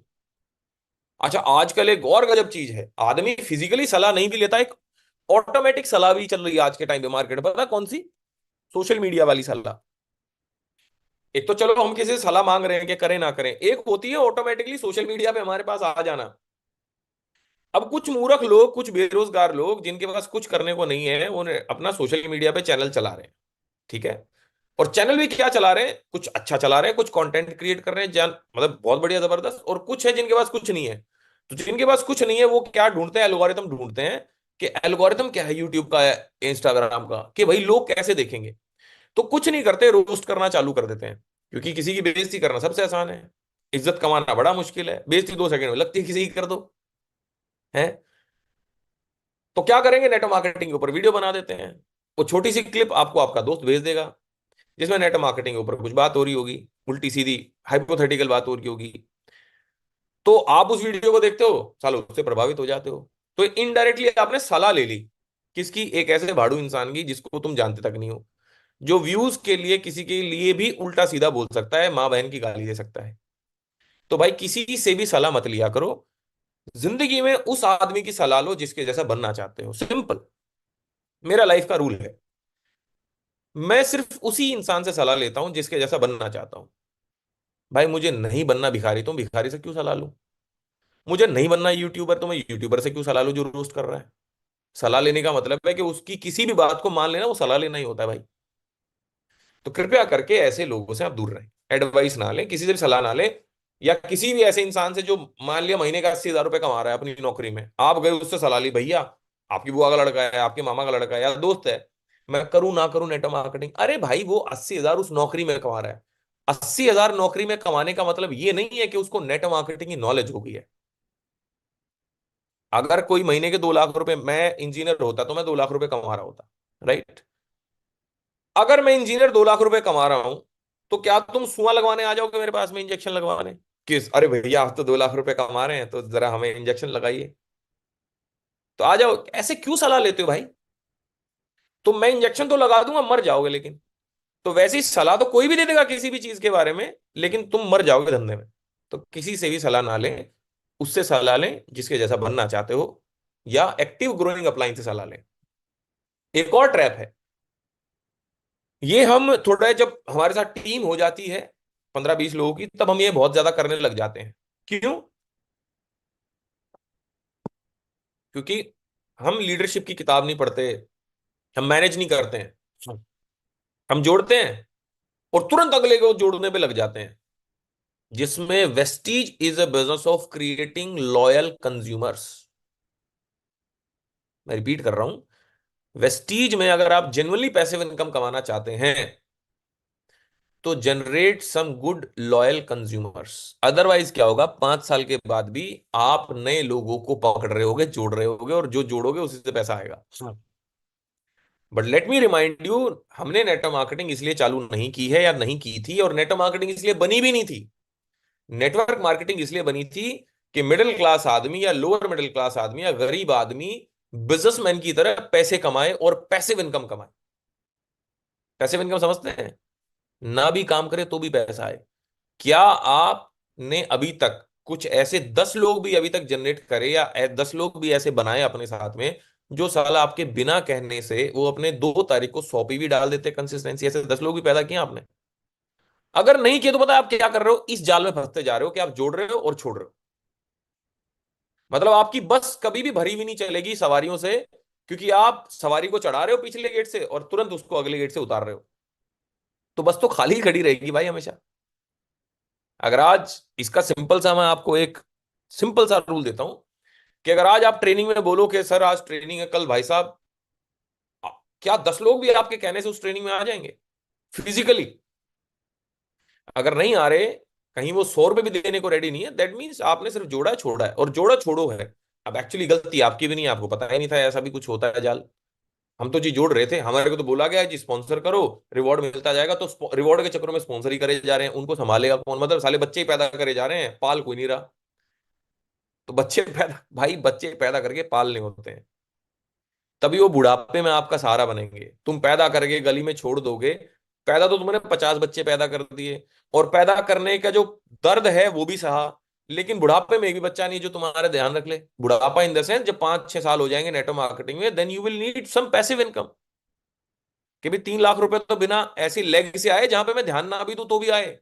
A: अच्छा, आजकल एक और गजब चीज है, आदमी फिजिकली सलाह नहीं भी लेता, एक ऑटोमेटिक सलाह भी चल रही है आज के टाइम पे मार्केट में। पता है कौन सी? सोशल मीडिया वाली सलाह। एक तो चलो हम किसी से सलाह मांग रहे हैं कि करें ना करें, एक होती है ऑटोमेटिकली सोशल मीडिया पे हमारे पास आ जाना। अब कुछ मूर्ख लोग, कुछ बेरोजगार लोग जिनके पास कुछ करने को नहीं है, वो अपना सोशल मीडिया पे चैनल चला रहे हैं। ठीक है। और चैनल भी क्या चला रहे हैं, कुछ अच्छा चला रहे हैं, कुछ कंटेंट क्रिएट कर रहे हैं, जान मतलब बहुत बढ़िया जबरदस्त। और कुछ है जिनके पास कुछ नहीं है। तो जिनके पास कुछ नहीं है वो क्या ढूंढते हैं? एल्गोरिथम ढूंढते हैं। कि एल्गोरिथम क्या है यूट्यूब का, है इंस्टाग्राम का, कि भाई लोग कैसे देखेंगे। तो कुछ नहीं करते, रोस्ट करना चालू कर देते हैं। क्योंकि किसी की बेइज्जती करना सबसे आसान है, इज्जत कमाना बड़ा मुश्किल है। बेइज्जती 2 सेकंड में लगती है, किसी की कर दो। है। तो क्या करेंगे, नेटवर्क मार्केटिंग के ऊपर वीडियो बना देते हैं। वो छोटी सी क्लिप आपको आपका दोस्त भेज देगा, जिसमें नेटवर्क मार्केटिंग के ऊपर कुछ बात हो रही होगी, उल्टी सीधी हाइपोथेटिकल बात हो रही होगी। तो आप उस वीडियो को देखते हो, सालो उससे प्रभावित हो जाते हो। तो इनडायरेक्टली आपने सलाह ले ली किसकी? एक ऐसे भाड़ू इंसान की जिसको तुम जानते तक नहीं हो, जो व्यूज के लिए किसी के लिए भी उल्टा सीधा बोल सकता है, माँ बहन की गाली दे सकता है। तो भाई किसी से भी सलाह मत लिया करो। जिंदगी में उस आदमी की सलाह लो जिसके जैसा बनना चाहते हो, सिंपल। मेरा लाइफ का रूल है, मैं सिर्फ उसी इंसान से सलाह लेता हूं जिसके जैसा बनना चाहता हूं। भाई मुझे नहीं बनना भिखारी, तो भिखारी से क्यों सलाह लूं? मुझे नहीं बनना यूट्यूबर, तो मैं यूट्यूबर से क्यों सलाह लूं जो रोस्ट कर रहा है? सलाह लेने का मतलब है कि उसकी किसी भी बात को मान लेना, वो सलाह लेना ही होता है भाई। तो कृपया करके ऐसे लोगों से आप दूर रहें, एडवाइस ना लें, किसी से भी सलाह ना लें। या किसी भी ऐसे इंसान से जो मान लिया महीने का 80,000 रुपये कमा रहा है अपनी नौकरी में, आप गए उससे सलाह ली, भैया आपकी बुआ का लड़का है, आपके मामा का लड़का है या दोस्त है, मैं करूं ना करूं नेटवर्क मार्केटिंग? अरे भाई वो 80,000 उस नौकरी में कमा रहा है। 80,000 नौकरी में कमाने का मतलब ये नहीं है कि उसको नेटवर्क मार्केटिंग की नॉलेज हो गई है। अगर कोई महीने के 2 लाख रुपए, मैं इंजीनियर होता तो मैं 2 लाख रुपए कमा रहा होता। राइट। अगर मैं इंजीनियर 2 लाख रुपए कमा रहा हूं, तो क्या तुम सुआ लगवाने आ जाओगे मेरे पास में, इंजेक्शन लगवाने? किस, अरे भैया आप तो 2 लाख रुपए कमा रहे हैं तो जरा हमें इंजेक्शन लगाइए। तो आ जाओ, ऐसे क्यों सलाह लेते हो भाई? तो मैं इंजेक्शन तो लगा दूंगा, मर जाओगे लेकिन। तो वैसी सलाह तो कोई भी दे देगा किसी भी चीज के बारे में, लेकिन तुम मर जाओगे धंधे में। तो किसी से भी सलाह ना लें, उससे सलाह लें जिसके जैसा बनना चाहते हो, या एक्टिव ग्रोइंग अपलाइन से सलाह लें। एक और ट्रैप है, ये हम थोड़ा जब हमारे साथ टीम हो जाती है 15-20 लोगों की, तब हम ये बहुत ज्यादा करने लग जाते हैं। क्यों? क्योंकि हम लीडरशिप की किताब नहीं पढ़ते, हम मैनेज नहीं करते हैं, हम जोड़ते हैं और तुरंत अगले को जोड़ने पे लग जाते हैं। जिसमें Vestige is a business of creating loyal consumers. मैं रिपीट कर रहा हूं, वेस्टीज में अगर आप जेन्युइनली पैसिव इनकम कमाना चाहते हैं, तो generate some good loyal consumers. Otherwise क्या होगा, 5 साल के बाद भी आप नए लोगों को पकड़ रहे होगे, जोड़ रहे होगे, और जो जोड़ोगे उसी से पैसा आएगा। But let me remind you, हमने नेटवर्क मार्केटिंग इसलिए चालू नहीं की है या नहीं की थी, और नेटवर्क मार्केटिंग इसलिए बनी भी नहीं थी। नेटवर्क मार्केटिंग इसलिए बनी थी कि मिडिल क्लास आदमी या लोअर मिडिल क्लास आदमी या गरीब आदमी बिजनेसमैन की तरह पैसे कमाए और पैसिव इनकम कमाए। पैसिव इनकम समझते हैं? ना भी काम करे तो भी पैसा आए। क्या आपने अभी तक कुछ ऐसे 10 लोग भी अभी तक जनरेट करे, या 10 लोग भी ऐसे बनाए अपने साथ में, जो साला आपके बिना कहने से वो अपने 2 तारीख को 100 भी डाल देते? कंसिस्टेंसी ऐसे 10 लोग भी पैदा किए आपने? अगर नहीं किए तो पता है आप क्या कर रहे हो? इस जाल में फंसते जा रहे हो कि आप जोड़ रहे हो और छोड़ रहे हो। मतलब आपकी बस कभी भी भरी हुई नहीं चलेगी सवारियों से, क्योंकि आप सवारी को चढ़ा रहे हो पिछले गेट से और तुरंत उसको अगले गेट से उतार रहे हो, तो बस तो खाली ही खड़ी रहेगी भाई हमेशा। अगर आज इसका सिंपल सा मैं आपको एक सिंपल सा रूल देता हूं कि अगर आज आप ट्रेनिंग में बोलो कि सर आज ट्रेनिंग है, कल भाई साहब, क्या 10 लोग भी आपके कहने से उस ट्रेनिंग में आ जाएंगे फिजिकली? अगर नहीं आ रहे, कहीं वो 100 रुपए भी देने को रेडी नहीं है, दैट मीन्स आपने सिर्फ जोड़ा छोड़ा है, और जोड़ा छोड़ो है। अब एक्चुअली गलती आपकी भी नहीं है, आपको पता ही नहीं था ऐसा भी कुछ होता है जाल। हम तो जी जोड़ रहे थे, हमारे को तो बोला गया है जी स्पॉन्सर करो, रिवॉर्ड मिलता जाएगा, तो रिवॉर्ड के चक्करों में स्पॉन्सर ही करे जा रहे हैं, उनको संभालेगा कौन? मतलब साले बच्चे ही पैदा करे जा रहे हैं, पाल कोई नहीं रहा। तो बच्चे पैदा, भाई बच्चे पैदा करके पालने होते हैं, तभी वो बुढ़ापे में आपका सहारा बनेंगे। तुम पैदा करके गली में छोड़ दोगे, पैदा तो तुमने 50 बच्चे पैदा कर दिए, और पैदा करने का जो दर्द है वो भी सहा, लेकिन बुढ़ापे में एक भी बच्चा नहीं जो तुम्हारा ध्यान रख ले। बुढ़ापा इन द सेंस जब 5-6 साल हो जाएंगे नेटवर्क मार्केटिंग में, then you will need some passive income, कि भी 3 लाख रुपए तो बिना ऐसी लेग से आए जहां पे मैं ध्यान ना भी दूं तो भी आए।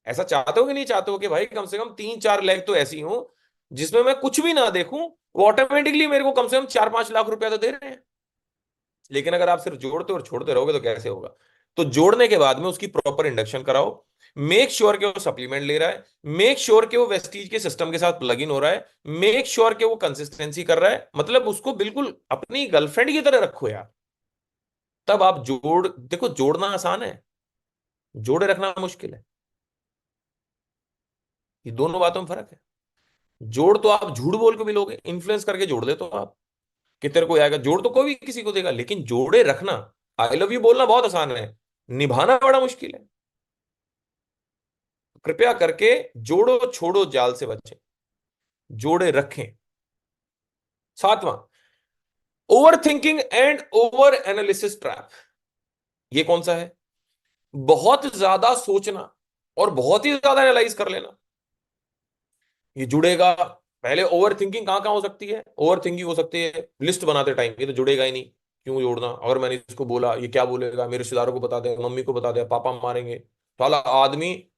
A: ऐसा चाहते हो कि नहीं चाहते हो कि भाई कम से कम 3-4 लेग तो ऐसी हो जिसमें मैं कुछ भी ना देखूं, वो ऑटोमेटिकली मेरे को कम से कम 4-5 लाख रुपया तो दे रहे हैं। लेकिन अगर आप सिर्फ जोड़ते और छोड़ते रहोगे तो कैसे होगा? तो जोड़ने के बाद में उसकी प्रॉपर इंडक्शन कराओ, मेक श्योर कि वो सप्लीमेंट ले रहा है, मेक श्योर कि वो वेस्टीज के सिस्टम के साथ प्लग इन हो रहा है, मेक श्योर कि वो कंसिस्टेंसी कर रहा है, मतलब उसको बिल्कुल अपनी गर्लफ्रेंड की तरह रखो यार। तब आप जोड़, देखो जोड़ना आसान है, जोड़े रखना मुश्किल है। ये दोनों बातों में फर्क है। जोड़ तो आप झूठ बोल के भी लोगे, इन्फ्लुएंस करके जोड़ दे तो आप, कि तेरे को आएगा, जोड़ तो कोई भी किसी को देगा, लेकिन जोड़े रखना, आई लव यू बोलना बहुत आसान है, निभाना बड़ा मुश्किल है। कृपया करके जोड़ो छोड़ो जाल से बचें, जोड़े रखें। सातवां, over thinking and over analysis trap. ये कौन सा है? बहुत ज्यादा सोचना और बहुत ही ज्यादा एनालाइज कर लेना, ये जुड़ेगा। पहले ओवर थिंकिंग कहाँ कहाँ हो सकती है? ओवर थिंकिंग हो सकती है लिस्ट बनाते टाइम, ये तो जुड़ेगा ही नहीं, क्यों जोड़ना, अगर मैंने इसको बोला ये क्या बोलेगा, मेरे रिश्तेदारों को बता दे, मम्मी को बता दे, पापा मारेंगे। साला आदमी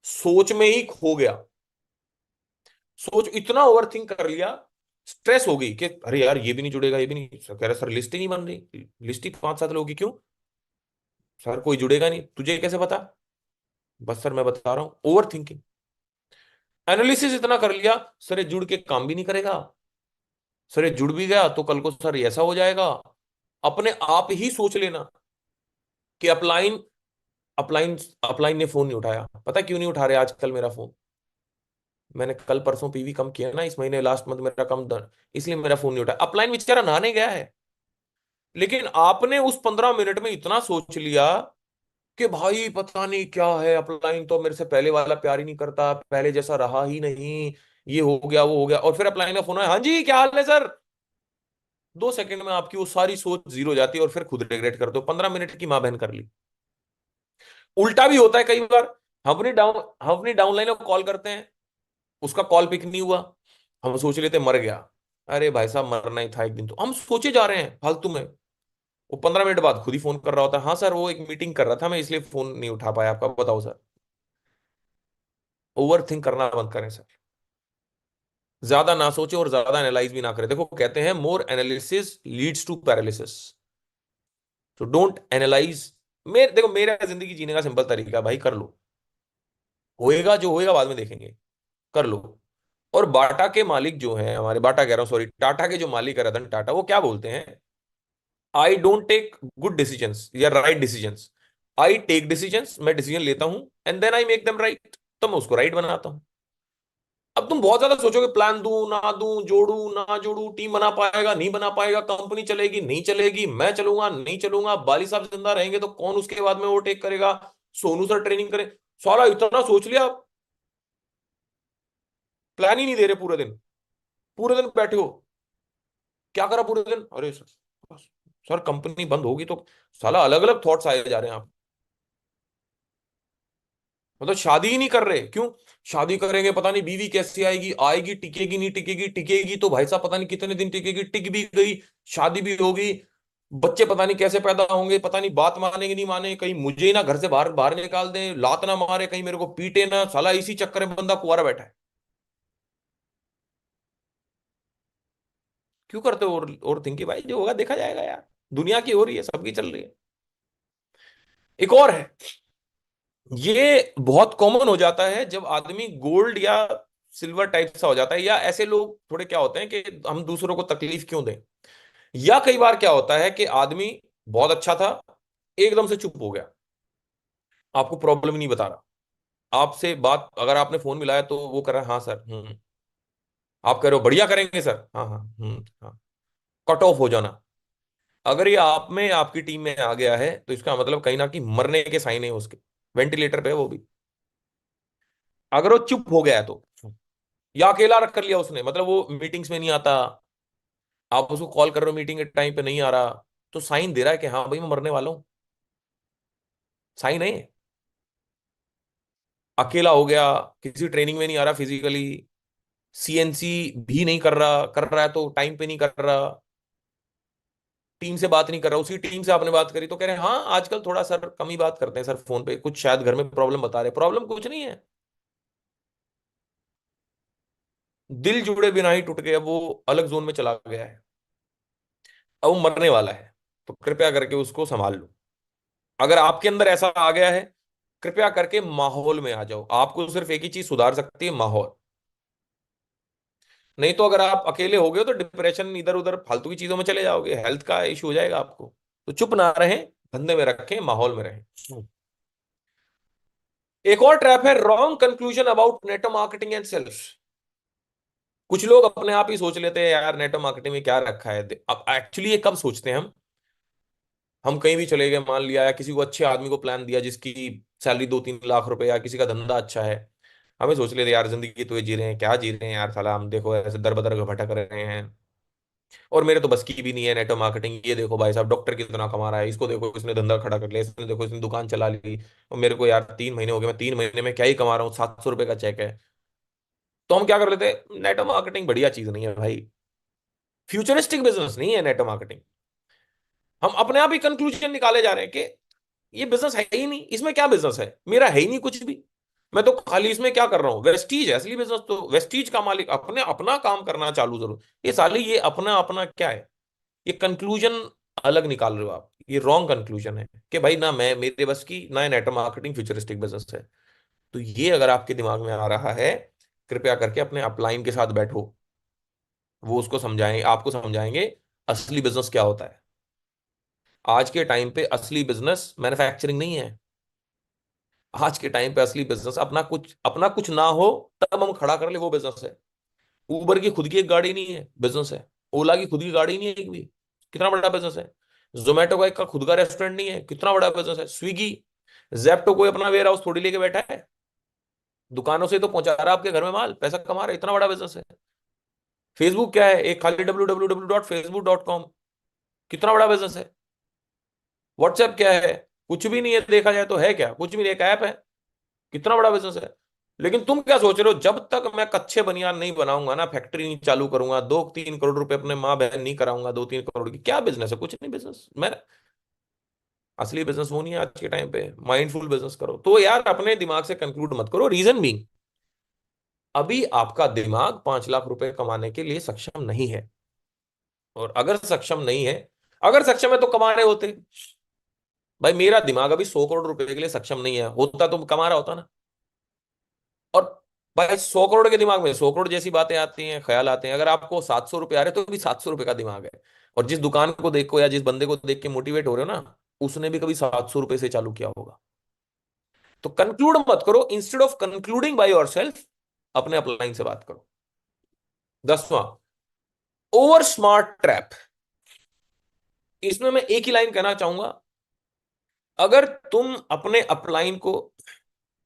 A: सोच में ही खो गया, सोच इतना ओवर थिंक कर लिया, स्ट्रेस हो गई कि अरे यार ये भी नहीं जुड़ेगा, ये भी नहीं, सर कह रहे सर लिस्ट ही नहीं बन रही, लिस्ट ही 5-7 लोगों की, क्यों सर कोई जुड़ेगा नहीं, तुझे कैसे पता? बस सर मैं बता रहा हूं, ओवर थिंकिंग। एनालिसिस इतना कर लिया, सर ये जुड़ के काम भी नहीं करेगा, सर ये जुड़ भी गया तो कल को सर ये ऐसा हो जाएगा। अपने आप ही सोच लेना कि अपलाइन, अपलाइन अपलाइन ने फोन नहीं उठाया, पता क्यों नहीं उठा रहे आजकल मेरा फोन? मैंने कल परसों पीवी कम किया ना, इस महीने लास्ट मंथ मेरा कम दर, इसलिए मेरा फोन नहीं उठाया। अपलाइन बेचारा नहाने गया है, लेकिन आपने उस 15 मिनट में इतना सोच लिया कि भाई पता नहीं क्या है, अपलाइन तो मेरे से पहले वाला प्यार ही नहीं करता, पहले जैसा रहा ही नहीं, ये हो गया वो हो गया, और फिर अपलाइन का फोन है, हाँ जी क्या हाल है सर। 2 सेकंड में आपकी वो सारी सोच जीरो हो जाती है, और फिर खुद रिग्रेट करते हो 15 मिनट की मां बहन कर ली। उल्टा भी होता है कई बार, हम अपनी डाउनलाइन को कॉल करते हैं, उसका कॉल पिक नहीं हुआ, हम सोच लेते मर गया। अरे भाई साहब मरना ही था एक दिन, तो हम सोचे जा रहे हैं फालतू में। वो 15 मिनट बाद खुद ही फोन कर रहा होता है, हाँ सर वो एक मीटिंग कर रहा था मैं इसलिए फोन नहीं उठा पाया आपका, बताओ सर। ओवर थिंक करना बंद करें सर, ज्यादा ना सोचे और ज्यादा एनालाइज भी ना करें। देखो कहते हैं मोर एनालिसिस लीड्स टू पैरालिसिस, तो डोंट एनालाइज। देखो मेरा जिंदगी जीने का सिंपल तरीका है भाई, कर लो, होएगा जो होएगा बाद में देखेंगे, कर लो। और बाटा के मालिक जो हैं हमारे, बाटा कह रहा हूँ सॉरी, टाटा के जो मालिक है रतन टाटा, वो क्या बोलते हैं? I don't take good decisions या right decisions, I take decisions, मैं डिसीजन लेता हूं and then I make them right, तो मैं उसको राइट बनाता हूं। अब तुम बहुत ज्यादा सोचोगे, प्लान दूं ना दूं, जोड़ू ना जोड़ू, टीम बना पाएगा नहीं बना पाएगा, कंपनी चलेगी नहीं चलेगी, मैं चलूंगा नहीं चलूंगा, बाली साहब जिंदा रहेंगे तो कौन उसके बाद में ओवरटेक करेगा, सोनू सर ट्रेनिंग करें। साला इतना सोच लिया, प्लान ही नहीं दे रहे पूरे दिन, पूरे दिन बैठे हो, क्या करा पूरे दिन, अरे सर, सर कंपनी बंद होगी तो, साला अलग अलग थॉट्स आए जा रहे हैं आप। मतलब शादी ही नहीं कर रहे, क्यों? शादी करेंगे पता नहीं बीवी कैसी आएगी, आएगी टिकेगी नहीं टिकेगी, टिकेगी तो भाई साहब पता नहीं कितने दिन टिकेगी, टिक भी गई, शादी भी होगी, बच्चे पता नहीं कैसे पैदा होंगे, पता नहीं बात मानेंगे नहीं माने, कहीं मुझे ही ना घर से बाहर बाहर निकाल दे, लात ना मारे, कहीं मेरे को पीटे ना, साला इसी चक्कर में बंदा कुंवारा बैठा है। क्यों करते हो ओवर थिंकिंग? भाई जो होगा देखा जाएगा यार, दुनिया की हो रही है, सबकी चल रही है। एक और है, ये बहुत कॉमन हो जाता है जब आदमी गोल्ड या सिल्वर टाइप सा हो जाता है, या ऐसे लोग थोड़े क्या होते हैं कि हम दूसरों को तकलीफ क्यों दें। या कई बार क्या होता है कि आदमी बहुत अच्छा था, एकदम से चुप हो गया, आपको प्रॉब्लम ही नहीं बता रहा, आपसे बात अगर आपने फोन मिलाया तो वो कर रहा है हाँ सर, आप कह रहे हो बढ़िया करेंगे सर, हाँ हाँ, हाँ, कट ऑफ हो जाना। अगर ये आप में आपकी टीम में आ गया है तो इसका मतलब कहीं ना कहीं मरने के साइन है उसके, वेंटिलेटर पे है वो भी। अगर वो चुप हो गया है तो, या अकेला रख कर लिया उसने, मतलब वो मीटिंग्स में नहीं आता, आप उसको कॉल कर रहे हो मीटिंग के टाइम पे नहीं आ रहा, तो साइन दे रहा है कि हाँ भाई मैं मरने वाला हूं, साइन है। अकेला हो गया, किसी ट्रेनिंग में नहीं आ रहा फिजिकली, सीएनसी भी नहीं कर रहा है तो टाइम पे नहीं कर रहा, टीम से बात नहीं कर रहा, उसी टीम से आपने बात करी तो कह रहे हैं हाँ आजकल थोड़ा सर कम ही बात करते हैं सर फोन पे, कुछ शायद घर में प्रॉब्लम बता रहे, प्रॉब्लम कुछ नहीं है, दिल जुड़े बिना ही टूट गया, वो अलग जोन में चला गया है, अब वो मरने वाला है। तो कृपया करके उसको संभाल लो। अगर आपके अंदर ऐसा आ गया है, कृपया करके माहौल में आ जाओ, आपको सिर्फ एक ही चीज सुधार सकती है, माहौल। नहीं तो अगर आप अकेले हो गए तो डिप्रेशन, इधर उधर फालतू की चीजों में चले जाओगे, हेल्थ का इशू हो जाएगा आपको। तो चुप ना रहें, धंधे में रखें, माहौल में रहें। एक और ट्रैप है, wrong conclusion about network marketing and sales. कुछ लोग अपने आप ही सोच लेते हैं यार नेटवर्क मार्केटिंग में क्या रखा है। अब एक्चुअली ये कब सोचते हैं हम कहीं भी चले गए, मान लिया, या किसी को अच्छे आदमी को प्लान दिया जिसकी सैलरी 2-3 लाख रुपए, या किसी का धंधा अच्छा है, हमें सोच लेते यार जिंदगी तो ये जी रहे हैं, क्या जी रहे हैं यार साला, हम देखो ऐसे दर बदर भटक रहे हैं, और मेरे तो बस की भी नहीं है नेटवर्क मार्केटिंग, ये देखो भाई साहब डॉक्टर कितना कमा रहा है, इसको देखो इसने धंधा खड़ा कर लिया, इसने देखो इसने दुकान चला ली, और मेरे को यार 3 महीने हो गए, मैं 3 महीने में क्या ही कमा रहा हूँ, 700 रुपए का चेक है। तो हम क्या कर लेते हैं, नेटवर्क मार्केटिंग बढ़िया चीज नहीं है भाई, फ्यूचरिस्टिक बिजनेस नहीं है नेटवर्क मार्केटिंग। हम अपने आप ही कंक्लूजन निकाले जा रहे हैं कि ये बिजनेस है ही नहीं, इसमें क्या बिजनेस है, मेरा है ही नहीं कुछ भी, मैं तो खाली इसमें क्या कर रहा हूँ, वेस्टीज है असली बिजनेस, तो वेस्टीज का मालिक अपने अपना काम करना चालू जरूर, ये साली ये अपना अपना क्या है, ये कंक्लूजन अलग निकाल रहे हो आप, ये रॉन्ग कंक्लूजन है कि भाई ना मैं मेरे बस की ना नेटवर्क मार्केटिंग फ्यूचरिस्टिक बिजनेस है। तो ये अगर आपके दिमाग में आ रहा है, कृपया करके अपने अपलाइन के साथ बैठो, वो उसको समझाएंगे, आपको समझाएंगे असली बिजनेस क्या होता है। आज के टाइम पे असली बिजनेस मैन्युफैक्चरिंग नहीं है, आज के टाइम पे असली बिजनेस अपना कुछ ना हो तब हम खड़ा कर ले, वो बिजनेस है। उबर की खुद की एक गाड़ी नहीं है, बिजनेस है। ओला की खुद की गाड़ी नहीं है एक भी, कितना बड़ा बिजनेस है। जोमेटो का एक का खुद का रेस्टोरेंट नहीं है, कितना बड़ा बिजनेस है। स्विगी, जेप्टो कोई अपना वेयर हाउस थोड़ी लेके बैठा है, दुकानों से तो पहुंचा रहा है आपके घर में माल, पैसा कमा रहा है, इतना बड़ा बिजनेस है। फेसबुक क्या है, एक खाली www.facebook.com, कितना बड़ा बिजनेस है। व्हाट्सएप क्या है, कुछ भी नहीं है, देखा जाए तो है क्या, कुछ भी नहीं, एक ऐप है, कितना बड़ा बिजनेस है। लेकिन तुम क्या सोच रहे हो, जब तक मैं कच्चे बनियान नहीं बनाऊंगा ना, फैक्ट्री नहीं चालू करूंगा, 2-3 करोड़ रुपए अपने माँ बहन नहीं कराऊंगा, 2-3 करोड़ की क्या बिजनेस है, कुछ नहीं बिजनेस। मैं असली बिजनेस वो नहीं है आज के टाइम पे, माइंडफुल बिजनेस करो। तो यार अपने दिमाग से कंक्लूड मत करो, रीजन भी, अभी आपका दिमाग 5 लाख रुपए कमाने के लिए सक्षम नहीं है। और अगर सक्षम नहीं है, अगर सक्षम है तो कमा रहे होते। भाई मेरा दिमाग अभी 100 करोड़ रुपए के लिए सक्षम नहीं है, होता तो कमा रहा होता ना। और भाई 100 करोड़ के दिमाग में 100 करोड़ जैसी बातें आती हैं, ख्याल आते हैं। अगर आपको 700 रुपये आ रहे तो भी 700 रुपये का दिमाग है। और जिस दुकान को देखो या जिस बंदे को देख के मोटिवेट हो रहे हो ना, उसने भी कभी 700 रुपये से चालू किया होगा। तो कंक्लूड मत करो, instead of concluding by your self, अपने अपलाइन से बात करो। 10वां, ओवर स्मार्ट ट्रैप। इसमें मैं एक ही लाइन कहना चाहूंगा, अगर तुम अपने अपलाइन को,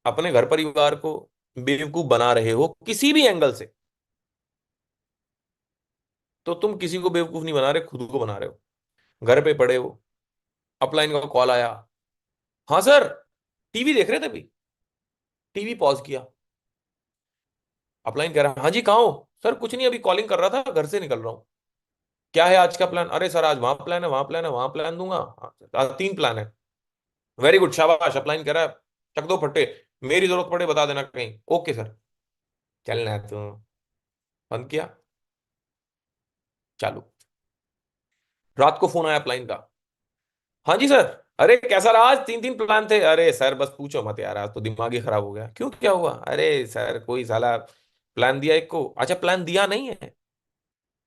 A: अपने घर परिवार को बेवकूफ बना रहे हो किसी भी एंगल से, तो तुम किसी को बेवकूफ नहीं बना रहे, खुद को बना रहे हो। घर पे पड़े हो, अपलाइन का कॉल आया, हाँ सर, टीवी देख रहे थे अभी, टीवी पॉज किया, अपलाइन कह रहा है हाँ जी कहाँ हो, सर कुछ नहीं अभी कॉलिंग कर रहा था, घर से निकल रहा हूँ। क्या है आज का प्लान, अरे सर आज वहां प्लान है, वहां प्लान है, वहां प्लान दूंगा, हाँ, आज 3 प्लान है। वेरी गुड, शाबाश, अपलाइन कह रहा है, चक दो फट्टे, मेरी जरूरत पड़े बता देना कहीं, ओके सर। चलना है तो बंद किया, चालू। रात को फोन आया अपलाइन का। हाँ जी सर। अरे कैसा रहा आज, 3 दिन प्लान थे। अरे सर बस पूछो मत यार, आज तो दिमाग ही खराब हो गया। क्यों, क्या हुआ? अरे सर कोई साला प्लान दिया एक को। अच्छा प्लान दिया नहीं है,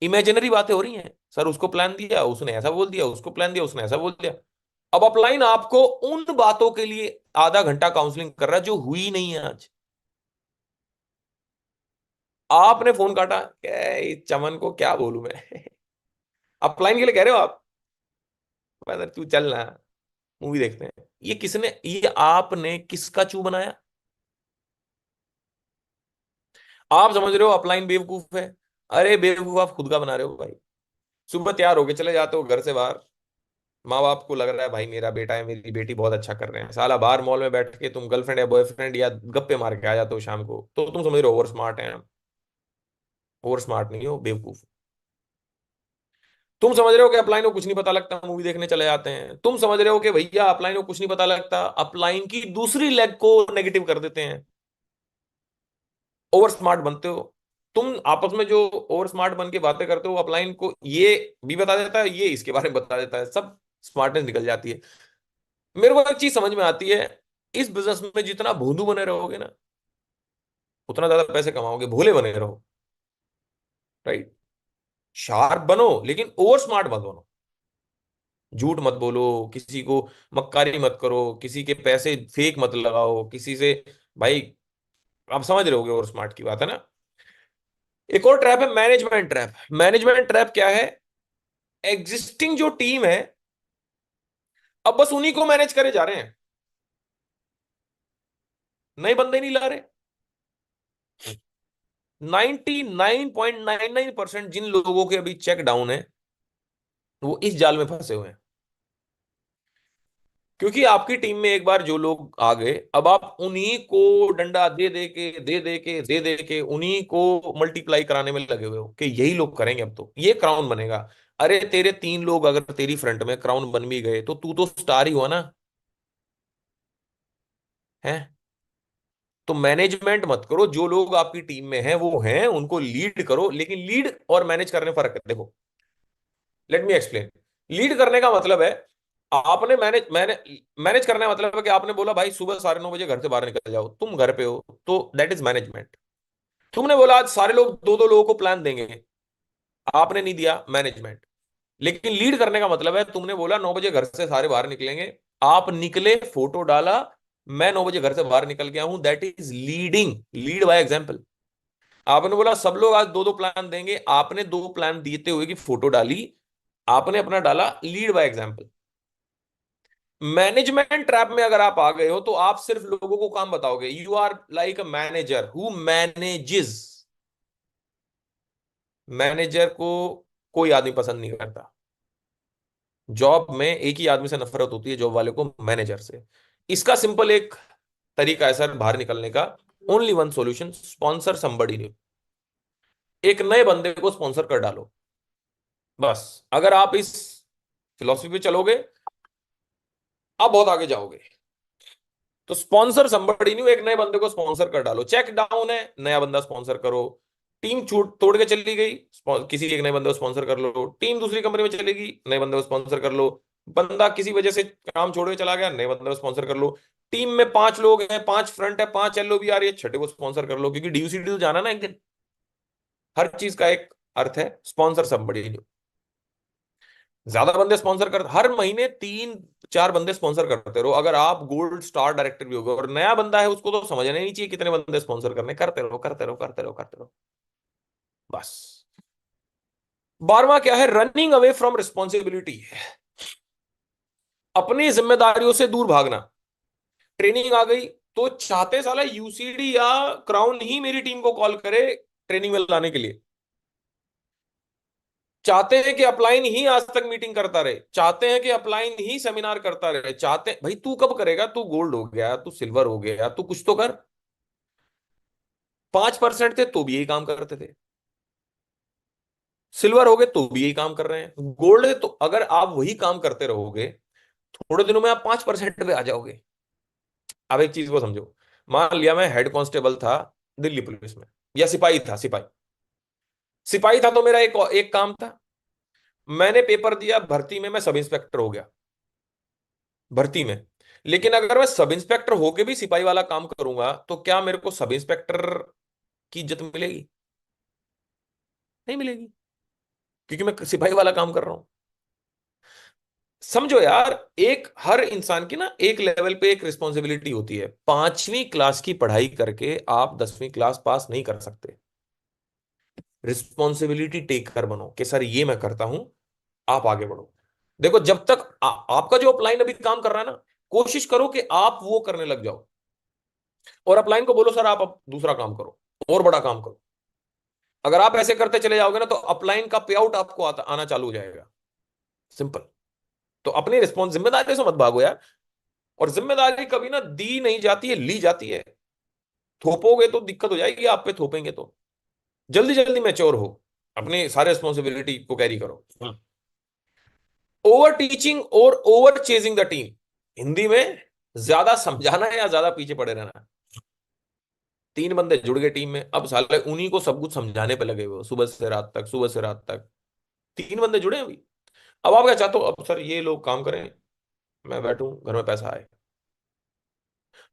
A: इमेजिनरी बातें हो रही हैं। सर उसको प्लान दिया, उसने ऐसा बोल दिया, उसको प्लान दिया, उसने ऐसा बोल दिया। अब अपलाइन आपको उन बातों के लिए आधा घंटा काउंसलिंग कर रहा है जो हुई नहीं है आज। आपने फोन काटा, क्या इस चमन को क्या बोलूं मैं। अपलाइन के लिए कह रहे हो आप? सर तू चल ना, मूवी देखते हैं। ये किसने, ये आपने किसका चू बनाया? आप समझ रहे हो अपलाइन बेवकूफ है? अरे बेवकूफ आप खुद का बना रहे हो भाई। सुबह तैयार होके चले जाते हो घर से बाहर, माँ बाप को लग रहा है भाई मेरा बेटा है मेरी बेटी बहुत अच्छा कर रहे हैं, साला बाहर मॉल में बैठ के तुम गर्लफ्रेंड या बॉयफ्रेंड या गप्पे मार के आ जाते हो शाम को, तो तुम समझ रहे हो ओवर स्मार्ट है। ओवर स्मार्ट नहीं हो, बेवकूफ। तुम समझ रहे हो कि अपलाइन को कुछ नहीं पता लगता, मूवी देखने चले जाते हैं। तुम समझ रहे हो कि भैया अपलाइन को कुछ नहीं पता लगता, अपलाइन की दूसरी लेग को नेगेटिव कर देते हैं। ओवर स्मार्ट बनते हो। तुम आपस में जो ओवर स्मार्ट बन के बातें करते हो, अपलाइन को ये भी बता देता है, ये इसके बारे में बता देता है, सब स्मार्टनेस निकल जाती है। मेरे को एक चीज समझ में आती है, इस बिजनेस में जितना भोंदू बने रहोगे ना, उतना ज्यादा पैसे कमाओगे। भोले बने रहो, राइट? शार्प बनो लेकिन ओवर स्मार्ट मत बनो। झूठ मत बोलो, किसी को मक्कारी मत करो, किसी के पैसे फेक मत लगाओ किसी से। भाई आप समझ रहे होगे ओवर स्मार्ट की बात है ना। एक और ट्रैप है मैनेजमेंट ट्रैप। मैनेजमेंट ट्रैप क्या है? एग्जिस्टिंग जो टीम है, अब बस उन्हीं को मैनेज करे जा रहे हैं, नए बंदे नहीं ला रहे। 99.99% जिन लोगों के अभी चेक डाउन है, वो इस जाल में फंसे हुए हैं। क्योंकि आपकी टीम में एक बार जो लोग आ गए, अब आप उन्हीं को डंडा दे दे के उन्हीं को मल्टीप्लाई कराने में लगे हुए हो कि यही लोग करेंगे, अब तो ये क्राउन बनेगा। अरे तेरे 3 लोग अगर तेरी फ्रंट में क्राउन बन भी गए तो तू तो स्टार ही हुआ ना, है? तो मैनेजमेंट मत करो, जो लोग आपकी टीम में हैं वो हैं, उनको लीड करो। लेकिन लीड और मैनेज करने में फर्क है, देखो। Let me explain. लीड करने का मतलब है, आपने मैनेज करने का मतलब है कि आपने बोला भाई सुबह 9:30 बजे घर से बाहर निकल जाओ, तुम घर पे हो, तो दैट इज मैनेजमेंट। तुमने बोला आज सारे लोग दो दो लोगों को प्लान देंगे, आपने नहीं दिया, मैनेजमेंट। लेकिन लीड करने का मतलब है, तुमने बोला 9 बजे घर से सारे बाहर निकलेंगे, आप निकले, फोटो डाला, मैं 9 बजे घर से बाहर निकल गया हूं, that is leading. Lead by example. आपने बोला सब लोग आज दो दो प्लान देंगे, आपने दो प्लान देते हुए की फोटो डाली, आपने अपना डाला, lead by example. Management trap में अगर आप आ गए हो तो आप सिर्फ लोगों को काम बताओगे। You are like a manager who manages. Manager को कोई आदमी पसंद नहीं करता। जॉब में एक ही आदमी से नफरत होती है, जॉब वाले को, मैनेजर से। इसका सिंपल एक तरीका है सर बाहर निकलने का। Only one solution, sponsor somebody new. एक नए बंदे को स्पॉन्सर कर डालो, बस। अगर आप इस फिलॉसफी पे चलोगे, आप बहुत आगे जाओगे। तो स्पॉन्सर समबडी न्यू, एक नए बंदे को स्पॉन्सर कर डालो। चेक डाउन है, नया बंदा स्पॉन्सर करो। टीम छूट तोड़ के चली गई, किसी एक नए बंदे को स्पॉन्सर कर लो। टीम दूसरी कंपनी में चलेगी, नए बंदे को स्पॉन्सर कर लो। बंदा किसी वजह से काम छोड़ के चला गया, नए बंदे को स्पॉन्सर कर लो। टीम में 5 लोग हैं, 5 फ्रंट है, 5 LOB आ रही है, छठे को स्पॉन्सर कर लो, क्योंकि ड्यू शेड्यूल जाना ना एक दिन। हर चीज का एक अर्थ है, स्पॉन्सर समबडी न्यू। ज्यादा बंदे स्पॉन्सर कर, हर महीने 3-4 बंदे स्पॉन्सर करते रहो। अगर आप गोल्ड स्टार डायरेक्टर भी होगे, और नया बंदा है उसको तो समझना ही नहीं चाहिए कितने बंदे स्पॉन्सर करने, करते रहो करते रहो करते रहो करते रहो, बस। 12वां क्या है? Running away from responsibility. अपनी जिम्मेदारियों से दूर भागना। ट्रेनिंग आ गई तो चाहते साला यूसीडी या क्राउन ही मेरी टीम को कॉल करे ट्रेनिंग में लाने के लिए। चाहते हैं कि अपलाइन ही आज तक मीटिंग करता रहे, चाहते हैं कि अपलाइन ही सेमिनार करता रहे, चाहते हैं भाई तू कब करेगा? तू गोल्ड हो गया, तू सिल्वर हो गया, तू कुछ तो कर। 5% थे तो भी यही काम करते थे, सिल्वर हो गए तो भी यही काम कर रहे हैं, गोल्ड है तो अगर आप वही काम करते रहोगे, थोड़े दिनों में आप 5% पे आ जाओगे। अब एक चीज को समझो, मान लिया मैं हेड कांस्टेबल था दिल्ली पुलिस में, या सिपाही था, सिपाही। सिपाही था तो मेरा एक एक काम था, मैंने पेपर दिया भर्ती में, मैं सब इंस्पेक्टर हो गया भर्ती में। लेकिन अगर मैं सब इंस्पेक्टर होके भी सिपाही वाला काम करूंगा तो क्या मेरे को सब इंस्पेक्टर की इज्जत मिलेगी? नहीं मिलेगी, क्योंकि मैं सिपाही वाला काम कर रहा हूं। समझो यार, एक हर इंसान की ना एक लेवल पे एक रिस्पॉन्सिबिलिटी होती है। 5वीं क्लास की पढ़ाई करके आप 10वीं क्लास पास नहीं कर सकते। रिस्पॉन्सिबिलिटी टेकर बनो कि सर ये मैं करता हूं, आप आगे बढ़ो। देखो, जब तक आपका जो अपलाइन अभी काम कर रहा है ना, कोशिश करो कि आप वो करने लग जाओ, और अपलाइन को बोलो सर आप अब दूसरा काम करो, और बड़ा काम करो। अगर आप ऐसे करते चले जाओगे ना, तो अपलाइन का पे आउट आपको आना चालू हो जाएगा। सिंपल। तो अपनी रिस्पॉन्स जिम्मेदारी से मत भागो यार। और जिम्मेदारी कभी ना दी नहीं जाती है, ली जाती है। थोपोगे तो दिक्कत हो जाएगी, आप पे थोपेंगे तो। जल्दी जल्दी मैच्योर हो, अपने सारे रिस्पॉन्सिबिलिटी को कैरी करो। ओवर टीचिंग और over chasing the team, Hindi में ज्यादा समझाना है या ज्यादा पीछे पड़े रहना है। 3 बंदे जुड़ गए टीम में, अब साले उन्हीं को सब कुछ समझाने पे लगे हुए हो, सुबह से रात तक, सुबह से रात तक। 3 बंदे जुड़े हैं अभी। अब आप क्या चाहते हो? अब सर ये लोग काम करें, मैं बैठूं घर में पैसा आए,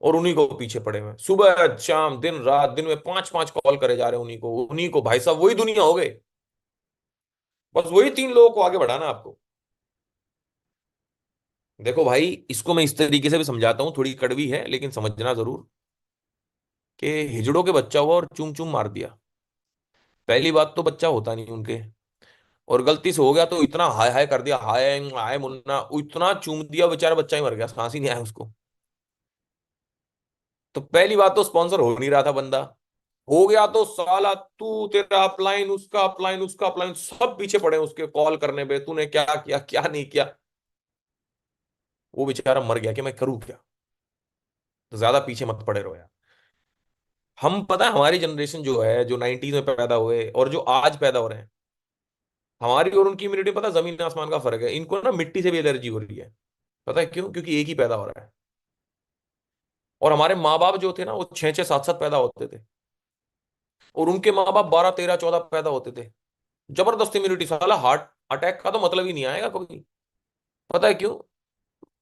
A: और उन्हीं को पीछे पड़े हुए हैं। सुबह शाम दिन रात, दिन में 5-5 कॉल करे जा रहे हैं उन्हीं को, उन्हीं को। भाई साहब वही दुनिया हो गए। बस वही 3 लोगों को आगे बढ़ाना आपको। देखो भाई, इसको मैं इस तरीके से भी समझाता हूँ, थोड़ी कड़वी है लेकिन समझना जरूर। कि हिजड़ों के बच्चा हुआ और चूम चूम मार दिया। पहली बात तो बच्चा होता नहीं उनके, और गलती से हो गया तो इतना हाय हाय कर दिया, हाय हाय मुन्ना, इतना चूम दिया, बेचारा बच्चा ही मर गया, सांस ही नहीं आया उसको। तो पहली बात तो स्पॉन्सर हो नहीं रहा था बंदा। हो गया तो साला तू, तेरा अपलाइन, उसका अपलाइन, उसका अपलाइन, सब पीछे पड़े हैं उसके कॉल करने पे, तूने क्या किया क्या नहीं किया। वो बेचारा मर गया कि मैं करूँ क्या। तो ज्यादा पीछे मत पड़े रहो यार। हम, पता है हमारी जनरेशन जो है, जो 90s में पैदा हुए और जो आज पैदा हो रहे हैं, हमारी और उनकी इम्यूनिटी, पता है जमीन आसमान का फर्क है। इनको ना मिट्टी से भी एलर्जी हो रही है। पता है क्यों? क्योंकि एक ही पैदा हो रहा है। और हमारे माँ बाप जो थे ना, वो 6-6 7-7 पैदा होते थे, और उनके माँ बाप 12-13-14 पैदा होते थे। जबरदस्त इम्यूनिटी, साला हार्ट अटैक का तो मतलब ही नहीं आएगा कभी। पता है क्यों?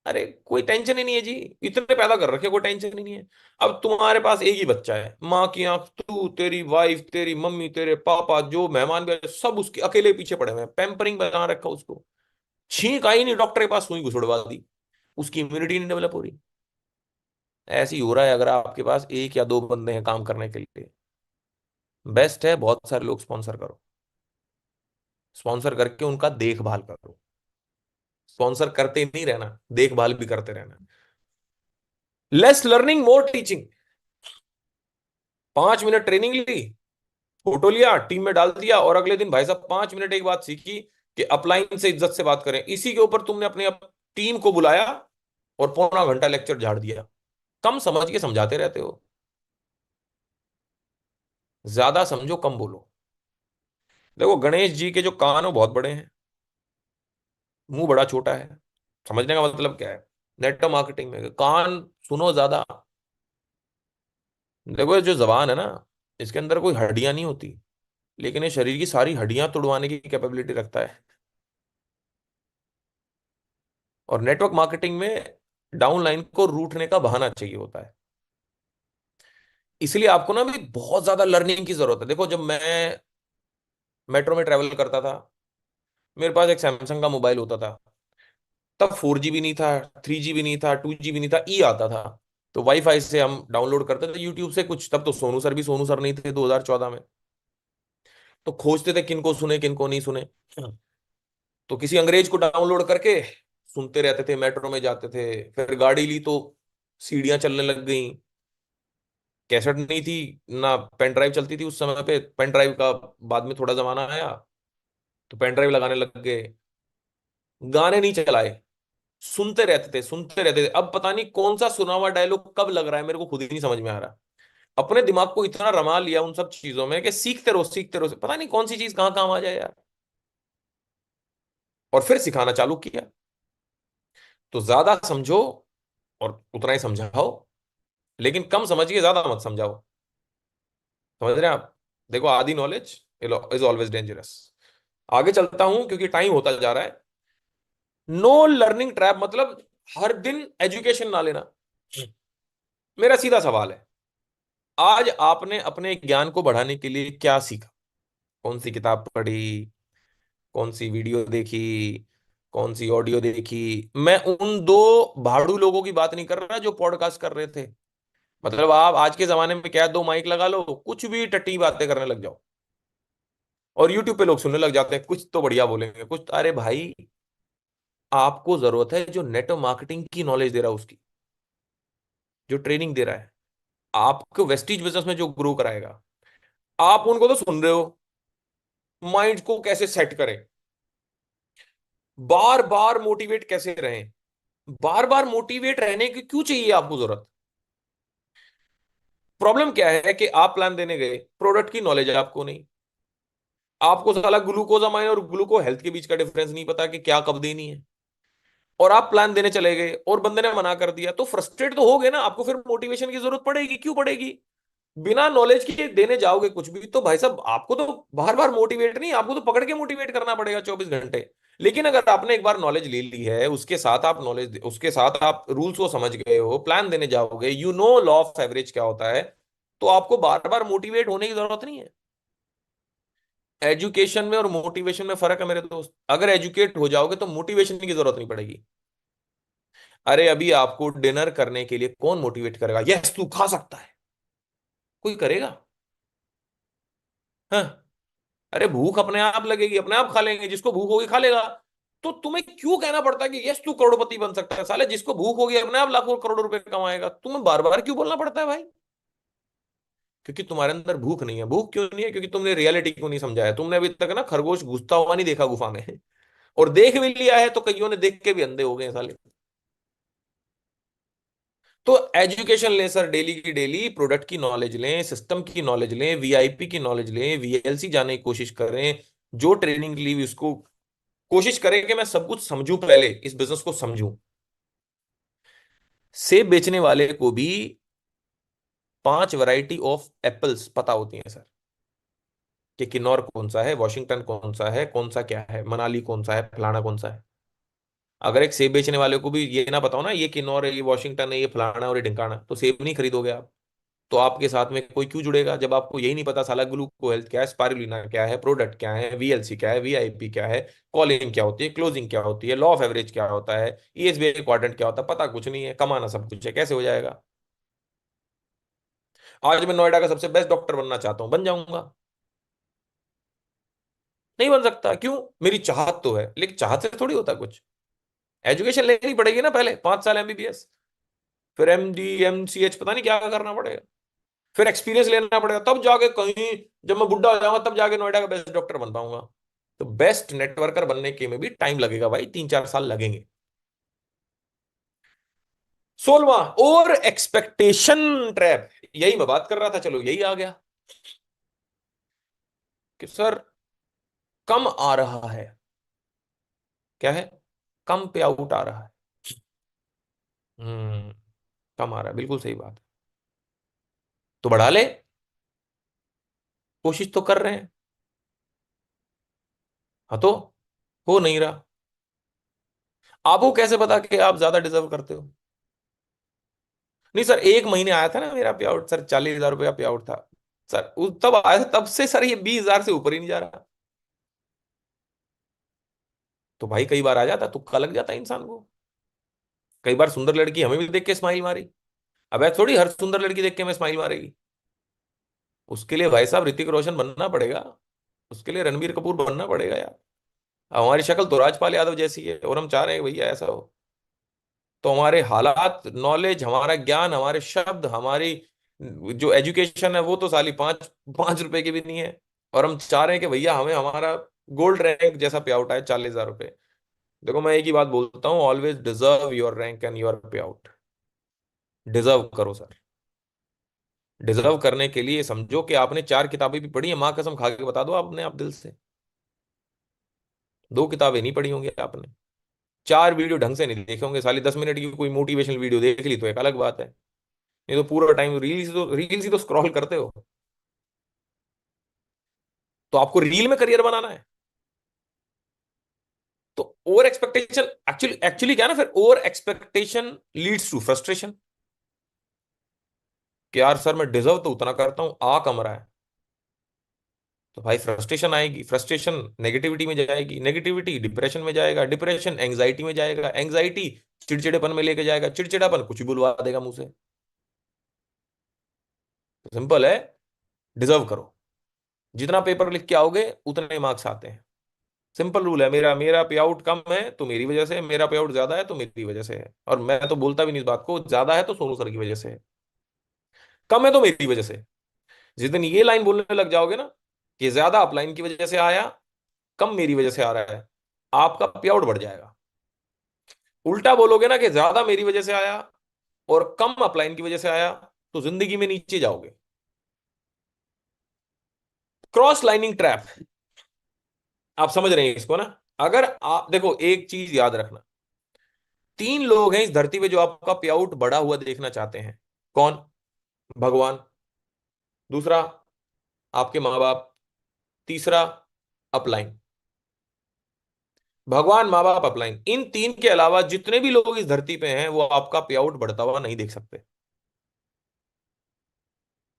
A: अरे कोई टेंशन ही नहीं है जी, इतने पैदा कर रखे, कोई टेंशन ही नहीं है। अब तुम्हारे पास एक ही बच्चा है, माँ की आंख, तू, तेरी वाइफ, तेरी मम्मी, तेरे पापा, जो मेहमान भी आए, सब उसके अकेले पीछे पड़े हुए हैं, पैम्परिंग बना रखा उसको। छींक आई नहीं, डॉक्टर के पास सुई घुसड़वा दी, उसकी इम्यूनिटी नहीं डेवलप हो रही। ऐसे ही हो रहा है अगर आपके पास एक या दो बंदे हैं काम करने के लिए। बेस्ट है बहुत सारे लोग स्पॉन्सर करो, स्पॉन्सर करके उनका देखभाल करो। स्पॉन्सर करते नहीं रहना, देखभाल भी करते रहना। Less learning more teaching. 5 minute training ली, फोटो लिया, टीम में डाल दिया, और अगले दिन भाई साहब 5 मिनट एक बात सीखी कि अपलाइन से इज्जत से बात करें, इसी के ऊपर तुमने अपने टीम को बुलाया और पौना घंटा लेक्चर झाड़ दिया। कम समझ के समझाते रहते हो, ज्यादा समझो कम बोलो। देखो, गणेश जी के जो कान हो बहुत बड़े हैं, मुंह बड़ा छोटा है। समझने का मतलब क्या है? नेटवर्क मार्केटिंग में कान सुनो ज्यादा। देखो, ये जो जबान है ना, इसके अंदर कोई हड्डियां नहीं होती, लेकिन ये शरीर की सारी हड्डियां तोड़वाने की कैपेबिलिटी रखता है। और नेटवर्क मार्केटिंग में डाउनलाइन को रूठने का बहाना चाहिए होता है। इसलिए आपको ना भी बहुत ज्यादा लर्निंग की जरूरत है। देखो, जब मैं मेट्रो में ट्रेवल करता था, मेरे पास एक सैमसंग का मोबाइल होता था। तब 4G भी नहीं था, 3G भी नहीं था, 2G भी नहीं था, ई आता था। तो वाईफाई से हम डाउनलोड करते थे यूट्यूब से कुछ। तब तो सोनू सर भी सोनू सर नहीं थे 2014 में। तो खोजते थे किनको सुने किनको नहीं सुने। तो किसी अंग्रेज को डाउनलोड करके सुनते रहते थे, मेट्रो में जाते थे। फिर गाड़ी ली तो सीढ़ियां चलने लग गई। कैसेट नहीं थी, ना पेन ड्राइव चलती थी उस समय पे। पेन ड्राइव का बाद में थोड़ा जमाना आया, तो पेन ड्राइव लगाने लग गए। गाने नहीं चलाए, सुनते रहते थे, सुनते रहते थे। अब पता नहीं कौन सा सुना हुआ डायलॉग कब लग रहा है, मेरे को खुद ही नहीं समझ में आ रहा। अपने दिमाग को इतना रमा लिया उन सब चीजों में कि सीखते रहो सीखते रहो, पता नहीं कौन सी चीज कहाँ काम आ जाए यार। और फिर सिखाना चालू किया। तो ज्यादा समझो और उतना ही समझाओ, लेकिन कम समझिए, ज्यादा मत समझाओ। समझ रहे हैं आप? देखो, आधी नॉलेज इज ऑलवेज डेंजरस। आगे चलता हूं क्योंकि टाइम होता जा रहा है। नो लर्निंग ट्रैप मतलब हर दिन एजुकेशन ना लेना। मेरा सीधा सवाल है, आज आपने अपने ज्ञान को बढ़ाने के लिए क्या सीखा? कौन सी किताब पढ़ी? कौन सी वीडियो देखी? कौन सी ऑडियो देखी? मैं उन दो भाड़ू लोगों की बात नहीं कर रहा जो पॉडकास्ट कर रहे थे। मतलब आप आज के जमाने में क्या, दो माइक लगा लो, कुछ भी टट्टी बातें करने लग जाओ, और यूट्यूब पे लोग सुनने लग जाते हैं, कुछ तो बढ़िया बोलेंगे कुछ। अरे भाई, आपको जरूरत है जो नेट मार्केटिंग की नॉलेज दे रहा है उसकी, जो ट्रेनिंग दे रहा है, आपको वेस्टीज बिजनेस में जो ग्रो कराएगा। आप उनको तो सुन रहे हो, माइंड को कैसे सेट करें, बार बार मोटिवेट कैसे रहें। बार बार मोटिवेट रहने की क्यों चाहिए आपको जरूरत? प्रॉब्लम क्या है कि आप प्लान देने गए, प्रोडक्ट की नॉलेज है आपको नहीं। आपको साला ग्लूकोजामाइन और ग्लूको हेल्थ के बीच का डिफरेंस नहीं पता कि क्या कब देनी है। और आप प्लान देने चले गए और बंदे ने मना कर दिया, तो फ्रस्ट्रेट तो हो गए ना। आपको फिर मोटिवेशन की जरूरत पड़ेगी, क्यों पड़ेगी? बिना नॉलेज के देने जाओगे कुछ भी तो भाई साहब, आपको तो बार बार मोटिवेट नहीं, आपको तो पकड़ के मोटिवेट करना पड़ेगा 24 घंटे। लेकिन अगर आपने एक बार नॉलेज ले ली है, उसके साथ आप नॉलेज, उसके साथ आप रूल्स को समझ गए हो, प्लान देने जाओगे, you know law of average क्या होता है, तो आपको बार बार मोटिवेट होने की जरूरत नहीं है। एजुकेशन में और मोटिवेशन में फर्क है मेरे दोस्त। अगर एजुकेट हो जाओगे तो मोटिवेशन की जरूरत नहीं पड़ेगी। अरे अभी आपको डिनर करने के लिए कौन मोटिवेट करेगा? यस तू खा सकता है, कोई करेगा? हाँ। अरे भूख अपने आप लगेगी, अपने आप खा लेंगे, जिसको भूख होगी खा लेगा। तो तुम्हें क्यों कहना पड़ता है कि यस तू करोड़पति बन सकता है? साले जिसको भूख होगी अपने आप लाखों करोड़ों रुपए कमाएगा। तुम्हें बार बार क्यों बोलना पड़ता है भाई? क्योंकि तुम्हारे अंदर भूख नहीं है। भूख क्यों नहीं है? क्योंकि तुमने रियलिटी को नहीं समझा है। तुमने अभी तक ना खरगोश घुसता हुआ नहीं देखा गुफा में। और देख भी लिया है तो कईयों ने देख के भी अंधे हो गए हैं साले। तो एजुकेशन लें सर, डेली की डेली प्रोडक्ट की नॉलेज लें, सिस्टम की नॉलेज लें, वीआईपी की नॉलेज लें, वीएलसी जाने की कोशिश करें। जो ट्रेनिंग ली उसको कोशिश करें कि मैं सब कुछ समझूं, पहले इस बिजनेस को समझूं। सेब बेचने वाले को भी 5 वैरायटी ऑफ एप्पल्स पता होती हैं सर, कि किन्नौर कौन सा है, वॉशिंगटन कौन सा है, कौन सा क्या है, मनाली कौन सा है, फलाना कौन सा है। अगर एक सेब बेचने वाले को भी ये ना बताओ ना, ये किन्नौर है, ये वॉशिंगटन है, ये फलाना और ये ढिंकाना, तो सेब नहीं खरीदोगे आप। तो आपके साथ में कोई क्यों जुड़ेगा जब आपको यही नहीं पता साला ग्लूको हेल्थ क्या है, स्पारुलिना क्या है, प्रोडक्ट क्या है, वीएलसी क्या है, वीआईपी क्या है, कॉलिंग क्या होती है, क्लोजिंग क्या होती है, लॉ ऑफ एवरेज क्या होता है, ईएसबीआई क्वाड्रेंट क्या होता है, पता कुछ नहीं है, कमाना सब कुछ है, कैसे हो जाएगा? आज मैं नोएडा का सबसे बेस्ट डॉक्टर बनना चाहता हूं, बन जाऊंगा? नहीं बन सकता। क्यों? मेरी चाहत तो है, लेकिन चाहत से थोड़ी होता कुछ। एजुकेशन लेनी पड़ेगी ना, पहले 5 साल एमबीबीएस, फिर एमडी एमसीएच, पता नहीं क्या करना पड़ेगा, फिर एक्सपीरियंस लेना पड़ेगा, तब जाके कहीं जब मैं बुढ़ा हो जाऊंगा तब जाके नोएडा का बेस्ट डॉक्टर बन पाऊंगा। तो बेस्ट नेटवर्कर बनने के में भी टाइम लगेगा भाई, 3-4 साल लगेंगे। 16वां, और एक्सपेक्टेशन ट्रैप। यही मैं बात कर रहा था, चलो यही आ गया कि सर कम आ रहा है। क्या है? कम पे आउट आ रहा है। हम्म। कम आ रहा है, बिल्कुल सही बात है। तो बढ़ा ले, कोशिश तो कर रहे हैं। हाँ तो हो नहीं रहा। आपको कैसे पता कि आप ज्यादा डिजर्व करते हो? नहीं सर, एक महीने आया था ना मेरा पे आउट सर, 40,000 रुपया पे आउट था सर, तब आया था, तब से सर ये 20,000 से ऊपर ही नहीं जा रहा। तो भाई कई बार आ जाता, तुक्का लग जाता है इंसान को। कई बार सुंदर लड़की हमें भी देख के स्माइल मारी। अब ऐसा थोड़ी हर सुंदर लड़की देख के हमें स्माइल मारेगी। उसके लिए भाई साहब ऋतिक रोशन बनना पड़ेगा, उसके लिए रणबीर कपूर बनना पड़ेगा यार। अब हमारी शक्ल तो राजपाल यादव जैसी है और हम चाह रहे हैं कि भैया ऐसा हो। तो हमारे हालात, नॉलेज, हमारा ज्ञान, हमारे शब्द, हमारी जो एजुकेशन है वो तो साली 5-5 रुपए की भी नहीं है। और हम चाह रहे हैं कि भैया हमें हमारा गोल्ड रैंक जैसा पे आउट आए, 40,000 रुपए। देखो मैं एक ही बात बोलता हूँ, always deserve your rank and your पे आउट। डिजर्व करो सर। डिजर्व करने के लिए समझो कि आपने 4 किताबें भी पढ़ी है, माँ कसम खा के बता दो आपने, आप दिल से 2 किताबें नहीं पढ़ी होंगी आपने। 4 वीडियो ढंग से नहीं देखे होंगे, साली 10 मिनट की कोई मोटिवेशनल वीडियो देख ली तो एक अलग बात है। नहीं तो पूरा टाइम रील्स ही तो स्क्रॉल करते हो। तो आपको रील में करियर बनाना है? तो ओवर एक्सपेक्टेशन, एक्चुअली एक्चुअली क्या है ना, फिर over expectation leads to frustration, कि यार सर मैं डिजर्व तो उतना करता हूं, आ कम रहा है। तो भाई फ्रस्ट्रेशन आएगी, फ्रस्ट्रेशन नेगेटिविटी में जाएगी, नेगेटिविटी डिप्रेशन में जाएगा, डिप्रेशन एंग्जाइटी में जाएगा, एंग्जाइटी चिड़चिड़ेपन में लेके जाएगा, चिड़चिड़ापन कुछ भी बुलवा देगा मुंह से। तो सिंपल है, डिजर्व करो। जितना पेपर लिख के आओगे उतने मार्क्स आते हैं। सिंपल रूल है, मेरा मेरा पे आउट कम है तो मेरी वजह से है, मेरा पे आउट ज्यादा है तो मेरी वजह से है। और मैं तो बोलता भी नहीं इस बात को, ज्यादा है तो सोनू सर की वजह से है, कम है तो मेरी वजह से। जिस दिन ये लाइन बोलने लग जाओगे ना, कि ज्यादा अपलाइन की वजह से आया, कम मेरी वजह से आ रहा है, आपका पे आउट बढ़ जाएगा। उल्टा बोलोगे ना कि ज्यादा मेरी वजह से आया और कम अपलाइन की वजह से आया, तो जिंदगी में नीचे जाओगे। क्रॉस लाइनिंग ट्रैप, आप समझ रहे हैं इसको ना? अगर आप देखो, एक चीज याद रखना, तीन लोग हैं इस धरती पे जो आपका पे आउट बढ़ा हुआ देखना चाहते हैं। कौन? भगवान, दूसरा आपके माँ बाप, तीसरा अपलाइन। भगवान, माँ बाप, अपलाइन, इन तीन के अलावा जितने भी लोग इस धरती पे हैं वो आपका पे आउट बढ़ता हुआ नहीं देख सकते।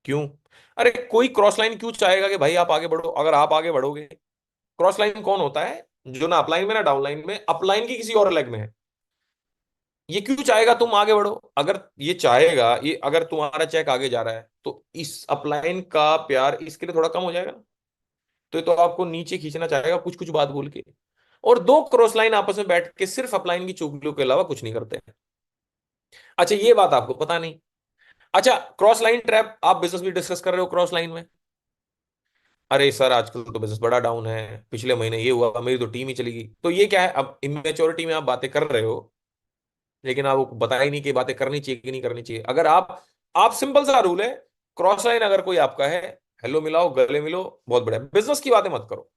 A: क्यों? अरे कोई क्रॉस लाइन क्यों चाहेगा कि भाई आप आगे बढ़ो? अगर आप आगे बढ़ोगे, क्रॉस लाइन कौन होता है? जो ना अपलाइन में ना डाउन लाइन में, अपलाइन की किसी और लेग में है। ये क्यों चाहेगा तुम आगे बढ़ो? अगर ये चाहेगा, ये अगर तुम्हारा चेक आगे जा रहा है तो इस अपलाइन का प्यार इसके लिए थोड़ा कम हो जाएगा ना। तो ये तो आपको नीचे खींचना चाहेगा कुछ कुछ बात बोल के। और दो क्रॉस लाइन आपस में बैठ के सिर्फ अपलाइन की चुगलियों के अलावा कुछ नहीं करते हैं। अच्छा, ये बात आपको पता नहीं। अच्छा, क्रॉस लाइन ट्रैप, आप बिजनेस भी डिस्कस कर रहे हो क्रॉस लाइन में। अरे सर आजकल तो बिजनेस बड़ा डाउन है, पिछले महीने ये हुआ, मेरी तो टीम ही चली गई। तो ये क्या है, अब इमेच्योरिटी में आप बातें कर रहे हो, लेकिन आपको पता ही नहीं कि बातें करनी चाहिए कि नहीं करनी चाहिए। अगर आप सिंपल सा रूल है, क्रॉस लाइन अगर कोई आपका है, हेलो मिलाओ, गले मिलो, बहुत बढ़िया, बिजनेस की बातें मत करो,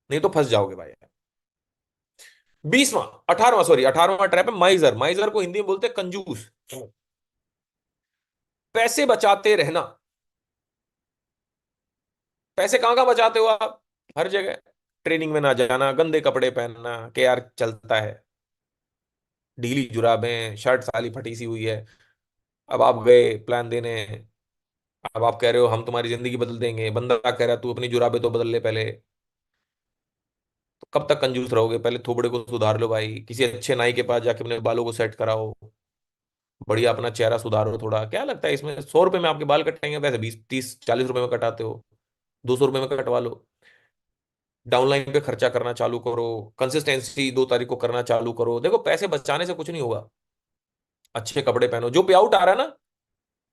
A: नहीं तो फंस जाओगे भाई। 20वां, 18वां, सॉरी 18वां ट्रैप है माइजर। माइजर को हिंदी में बोलते हैं कंजूस। पैसे बचाते रहना। पैसे कहां कहां बचाते हो आप? हर जगह। ट्रेनिंग में ना जाना, गंदे कपड़े पहनना कि यार चलता है, ढीली जुराबें, शर्ट साली फटी सी हुई है। अब आप गए प्लान देने, अब आप कह रहे हो हम तुम्हारी जिंदगी बदल देंगे, बंदा कह रहा है तू अपनी जुराबें तो बदल ले पहले। तो कब तक कंजूस रहोगे? पहले थोबड़े को सुधार लो भाई, किसी अच्छे नाई के पास जाके अपने बालों को सेट कराओ, बढ़िया अपना चेहरा सुधारो। थोड़ा क्या लगता है इसमें, 100 रुपए में आपके बाल कटेंगे, वैसे 20 30 40 रुपए में कटाते हो, 200 रुपए में कटवा लो। डाउनलाइन पे खर्चा करना चालू करो, कंसिस्टेंसी 2 तारीख को करना चालू करो। देखो पैसे बचाने से कुछ नहीं होगा, अच्छे कपड़े पहनो, जो पे आउट आ रहा है ना,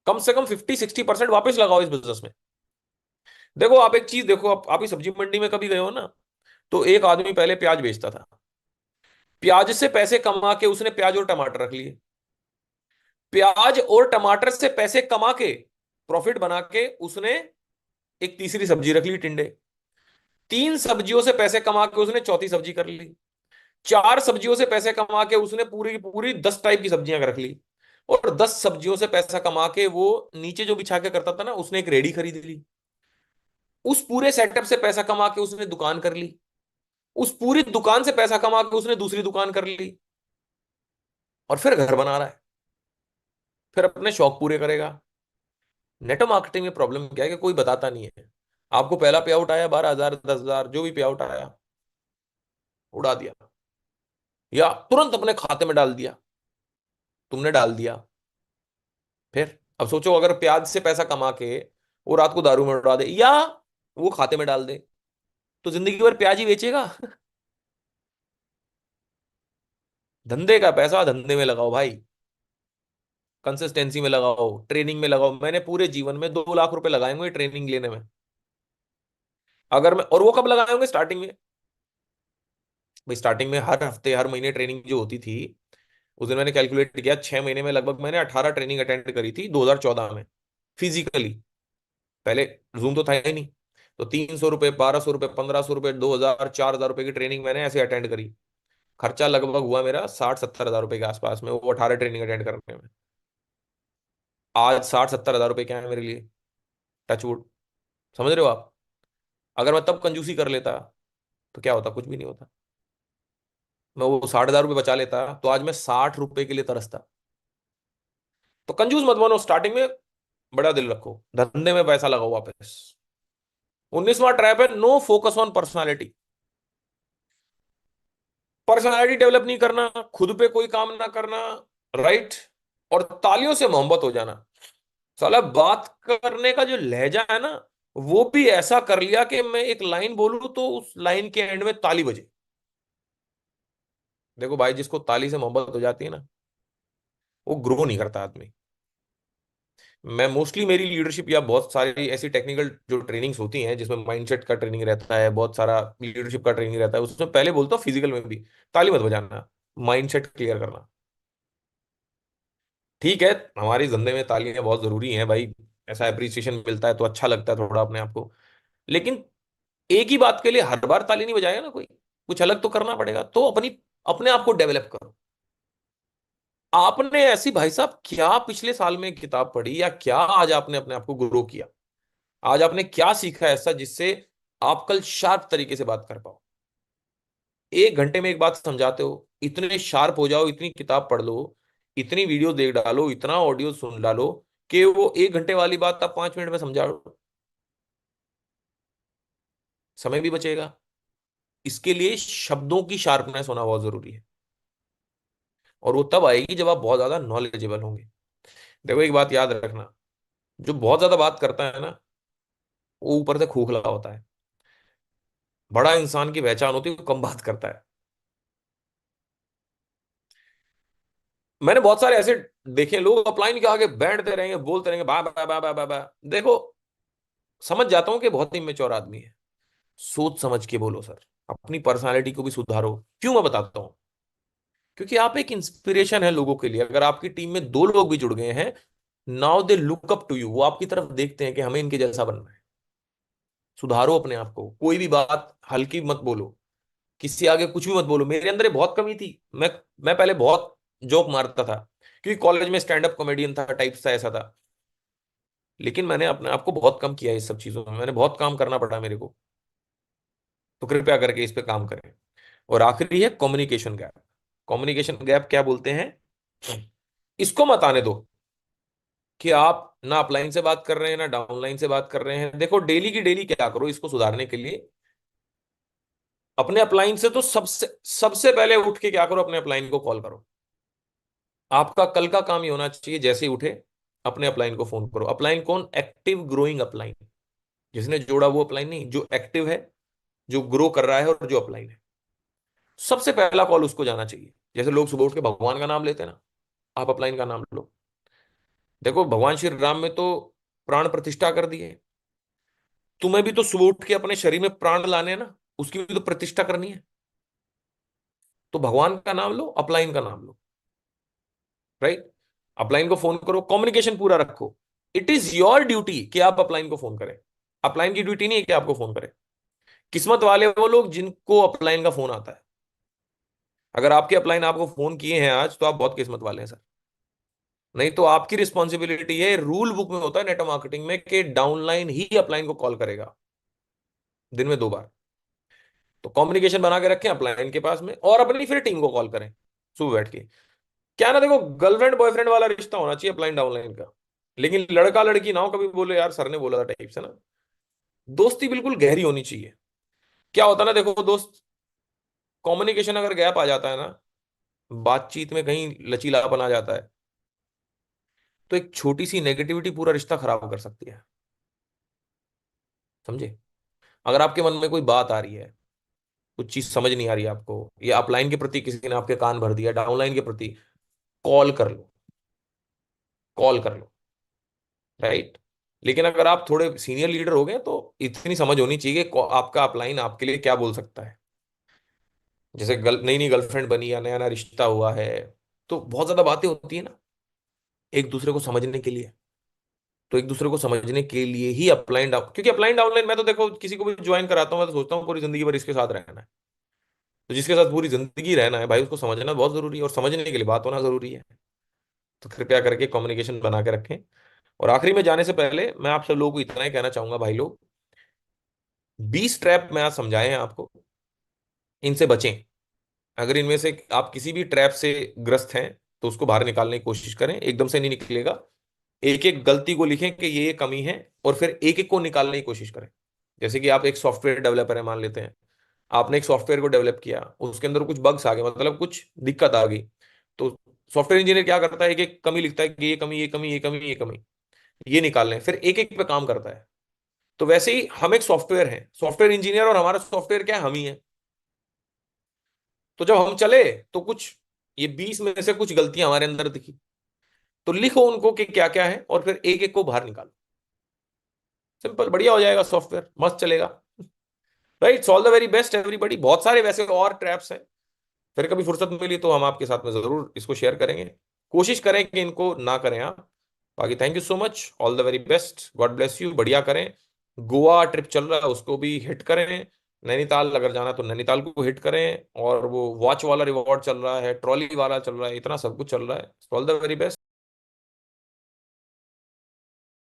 A: कम से कम 50 60% वापस लगाओ इस बिजनेस में। देखो आप एक चीज देखो, आप ही सब्जी मंडी में कभी गए हो ना, तो एक आदमी पहले प्याज बेचता था, प्याज से पैसे कमा के उसने प्याज और टमाटर रख लिए, प्याज और टमाटर से पैसे कमा के, प्रॉफिट बना के उसने एक तीसरी सब्जी रख ली, टिंडे। 3 सब्जियों से पैसे कमा के उसने चौथी सब्जी कर ली। 4 सब्जियों से पैसे कमा के उसने पूरी की पूरी 10 टाइप की सब्जियां रख ली। और 10 सब्जियों से पैसा कमा के वो नीचे जो बिछा के करता था ना, उसने एक रेडी खरीद ली। उस पूरे सेटअप से पैसा कमा के उसने दुकान कर ली। उस पूरी दुकान से पैसा कमा के उसने दूसरी दुकान कर ली। और फिर घर बना रहा है, फिर अपने शौक पूरे करेगा। नेटवर्क मार्केटिंग में प्रॉब्लम क्या है कि कोई बताता नहीं है। आपको पहला पे आउट आया 12,000 10,000, जो भी पे आउट आया उड़ा दिया, या तुरंत अपने खाते में डाल दिया। तुमने डाल दिया, फिर अब सोचो अगर प्याज से पैसा कमा के वो रात को दारू में उड़ा दे, या वो खाते में डाल दे, तो जिंदगी भर प्याज ही बेचेगा। धंधे का पैसा धंधे में लगाओ भाई, कंसिस्टेंसी में लगाओ, ट्रेनिंग में लगाओ। मैंने पूरे जीवन में 2 लाख रुपए लगाए होंगे ट्रेनिंग लेने में। अगर मैं, और वो कब लगाए होंगे? स्टार्टिंग में। भाई स्टार्टिंग में हर हफ्ते हर महीने ट्रेनिंग जो होती थी, उस दिन मैंने कैलकुलेट किया, 6 महीने में लगभग मैंने 18 ट्रेनिंग अटेंड करी थी 2014 में, फिजिकली। पहले जूम तो था ही नहीं। तो 300 रुपये, 1200 रुपये, 1500 रुपये, 2000, 4000 रुपये की ट्रेनिंग मैंने ऐसे अटेंड करी। खर्चा लगभग हुआ मेरा 60 70 हजार रुपये के आसपास में, वो 18 ट्रेनिंग अटेंड करने में। आज 60 70 हजार रुपये क्या है मेरे लिए? टचवुड। समझ रहे हो आप? अगर मैं तब कंजूसी कर लेता तो क्या होता? कुछ भी नहीं होता। मैं वो 60,000 रुपये बचा लेता तो आज मैं 60 रुपए के लिए तरसता। तो कंजूस मत बनो स्टार्टिंग में, बड़ा दिल रखो, धंधे में पैसा लगाओ वापस। 19वां ट्रैप है no focus on personality. Personality develop नहीं करना, खुद पे कोई काम ना करना, राइट, और तालियों से मोहब्बत हो जाना। साला बात करने का जो लहजा है ना, वो भी ऐसा कर लिया कि मैं एक लाइन बोलूं तो उस लाइन के एंड में ताली बजे। देखो भाई, जिसको ताली से मोहब्बत हो जाती है ना, वो ग्रो नहीं करता आदमी। मैं मोस्टली मेरी लीडरशिप या बहुत सारी ऐसी टेक्निकल जो ट्रेनिंग्स होती हैं जिसमें माइंडसेट का ट्रेनिंग रहता है, बहुत सारा लीडरशिप का ट्रेनिंग रहता है, उसमें पहले बोलता हूँ फिजिकल में भी ताली मत बजाना, माइंडसेट क्लियर करना। ठीक है, हमारी जिंदगी में तालियां बहुत जरूरी हैं भाई, ऐसा अप्रिसिएशन मिलता है तो अच्छा लगता है थोड़ा अपने आप को। लेकिन एक ही बात के लिए हर बार ताली नहीं बजाएगा ना कोई, कुछ अलग तो करना पड़ेगा। तो अपने आप को डेवलप करो। आपने ऐसी भाई साहब क्या पिछले साल में किताब पढ़ी, या क्या आज आपने अपने आप को ग्रो किया, आज आपने क्या सीखा ऐसा जिससे आप कल शार्प तरीके से बात कर पाओ। 1 घंटे में एक बात समझाते हो, इतने शार्प हो जाओ, इतनी किताब पढ़ लो, इतनी वीडियो देख डालो, इतना ऑडियो सुन डालो कि वो 1 घंटे वाली बात आप 5 मिनट में समझा लो। समय भी बचेगा। इसके लिए शब्दों की शार्पनेस होना बहुत जरूरी है, और वो तब आएगी जब आप बहुत ज्यादा नॉलेजेबल होंगे। देखो एक बात याद रखना, जो बहुत ज्यादा बात करता है ना, वो ऊपर से खोखला होता है। बड़ा इंसान की पहचान होती है वो कम बात करता है। मैंने बहुत सारे ऐसे देखे, लोग अपलाइन के आगे बैठते रहेंगे, बोलते रहेंगे बा बा बा बा बा बा। देखो, समझ जाता हूं कि बहुत ही मेच्योर आदमी है, सोच समझ के बोलो सर, अपनी पर्सनालिटी को भी सुधारो। क्यों मैं बताता हूं, क्योंकि आप एक इंस्पिरेशन है लोगों के लिए। अगर आपकी टीम में 2 लोग भी जुड़ गए हैं, now they look up to you, वो आपकी तरफ देखते हैं कि हमें इनके जैसा बनना है। सुधारो अपने आप को, कोई भी बात हल्की मत बोलो, किसी आगे कुछ भी मत बोलो। मेरे अंदर ये बहुत कमी थी। मैं पहले बहुत जोक मारता था, क्योंकि कॉलेज में स्टैंड अप कॉमेडियन था, टाइप सा ऐसा था। लेकिन मैंने अपने आप को बहुत कम किया इस सब चीजों में, मैंने बहुत काम करना पड़ा मेरे को। तो कृपया करके इस पे काम करें। और आखिरी है कम्युनिकेशन गैप। कम्युनिकेशन गैप क्या बोलते हैं, इसको मत आने दो कि आप ना अपलाइन से बात कर रहे हैं ना डाउनलाइन से बात कर रहे हैं। देखो डेली की डेली क्या करो इसको सुधारने के लिए, अपने अपलाइन से तो सबसे सबसे पहले उठ के क्या करो, अपने अपलाइन को कॉल करो। आपका कल का काम ये होना चाहिए, जैसे ही उठे अपने अपलाइन को फोन करो। अपलाइन कौन, एक्टिव ग्रोइंग अपलाइन, जिसने जोड़ा वो अपलाइन नहीं, जो एक्टिव है, जो ग्रो कर रहा है और जो अपलाइन है। सबसे पहला कॉल उसको जाना चाहिए। जैसे लोग सुबह उठ के भगवान का नाम लेते हैं ना, आप अपलाइन का नाम लो। देखो भगवान श्री राम में तो प्राण प्रतिष्ठा कर दिए, तुम्हें भी तो सुबह उठ के अपने शरीर में प्राण लाने हैं ना, उसकी भी तो प्रतिष्ठा करनी है। तो भगवान का नाम लो, अपलाइन का नाम लो, राइट। अपलाइन को फोन करो, कम्युनिकेशन पूरा रखो। इट इज योर ड्यूटी कि आप अपलाइन को फोन करें। अपलाइन की ड्यूटी नहीं है कि आपको फोन करें। किस्मत वाले वो लोग जिनको अपलाइन का फोन आता है। अगर आपके अपलाइन आपको फोन किए हैं आज, तो आप बहुत किस्मत वाले हैं सर। नहीं तो आपकी रिस्पॉन्सिबिलिटी है, रूल बुक में होता है नेटवर्क मार्केटिंग में कि डाउनलाइन ही अपलाइन को कॉल करेगा, दिन में 2 बार। तो कम्युनिकेशन बना के रखें अपलाइन के पास में, और अपनी फिर टीम को कॉल करें सुबह बैठ के। क्या ना, देखो गर्लफ्रेंड बॉयफ्रेंड वाला रिश्ता होना चाहिए अपलाइन डाउनलाइन का, लेकिन लड़का लड़की ना हो कभी बोले यार सर ने बोला था टाइप से ना। दोस्ती बिल्कुल गहरी होनी चाहिए। क्या होता है ना, देखो दोस्त, कम्युनिकेशन अगर गैप आ जाता है ना, बातचीत में कहीं लचीलापन आ जाता है, तो एक छोटी सी नेगेटिविटी पूरा रिश्ता खराब कर सकती है। समझे। अगर आपके मन में कोई बात आ रही है, कुछ चीज समझ नहीं आ रही है आपको, या अपलाइन के प्रति किसी ने आपके कान भर दिया, डाउनलाइन के प्रति, कॉल कर लो, कॉल कर लो, राइट। लेकिन अगर आप थोड़े सीनियर लीडर हो गए तो इतनी समझ होनी चाहिए कि आपका अपलाइन आपके लिए क्या बोल सकता है। जैसे नई नई गर्लफ्रेंड बनी या नया नया रिश्ता हुआ है, तो बहुत ज्यादा बातें होती है ना एक दूसरे को समझने के लिए। तो एक दूसरे को समझने के लिए ही अपलाइन डाउन, क्योंकि अपलाइन डाउनलाइन मैं तो देखो किसी को भी ज्वाइन कराता हूँ, मैं तो सोचता हूँ पूरी जिंदगी भर इसके साथ रहना है। तो जिसके साथ पूरी जिंदगी रहना है भाई, उसको समझना बहुत जरूरी है, और समझने के लिए बात होना जरूरी है। तो कृपया करके कम्युनिकेशन बना के रखें। और आखिरी में जाने से पहले मैं आप सब लोगों को इतना ही कहना चाहूंगा भाई लोग, 20 ट्रैप मैं आज समझाए हैं आपको, इनसे बचें। अगर इनमें से आप किसी भी ट्रैप से ग्रस्त हैं तो उसको बाहर निकालने की कोशिश करें, एकदम से नहीं निकलेगा। एक एक गलती को लिखें कि ये कमी है, और फिर एक एक को निकालने की कोशिश करें। जैसे कि आप एक सॉफ्टवेयर डेवलपर है, मान लेते हैं आपने एक सॉफ्टवेयर को डेवलप किया, उसके अंदर कुछ बग्स आ गए, मतलब कुछ दिक्कत आ गई। तो सॉफ्टवेयर इंजीनियर क्या करता है, एक एक कमी लिखता है कि ये कमी, ये कमी, ये कमी, ये कमी, ये निकाल लें, फिर एक एक पे काम करता है। तो वैसे ही हम एक सॉफ्टवेयर हैं, सॉफ्टवेयर इंजीनियर, और हमारा सॉफ्टवेयर क्या है, हम ही है। तो जब हम चले तो कुछ ये 20 में से कुछ गलतियां हमारे अंदर दिखी, तो लिखो उनको कि क्या क्या है, और फिर एक एक को बाहर निकालो। सिंपल, बढ़िया हो जाएगा, सॉफ्टवेयर मस्त चलेगा। Right, all the very best everybody. बहुत सारे वैसे और ट्रैप्स हैं, फिर कभी फुर्सत मिली तो हम आपके साथ में जरूर इसको शेयर करेंगे। कोशिश करें कि इनको ना करें आप। बाकी thank you so much, all the very best, God bless you, बढ़िया करें। गोवा ट्रिप चल रहा है उसको भी हिट करें, नैनीताल अगर जाना तो नैनीताल को हिट करें, और वो वॉच वाला रिवॉर्ड चल रहा है, ट्रॉली वाला चल रहा है, इतना सब कुछ चल रहा है। All the very best.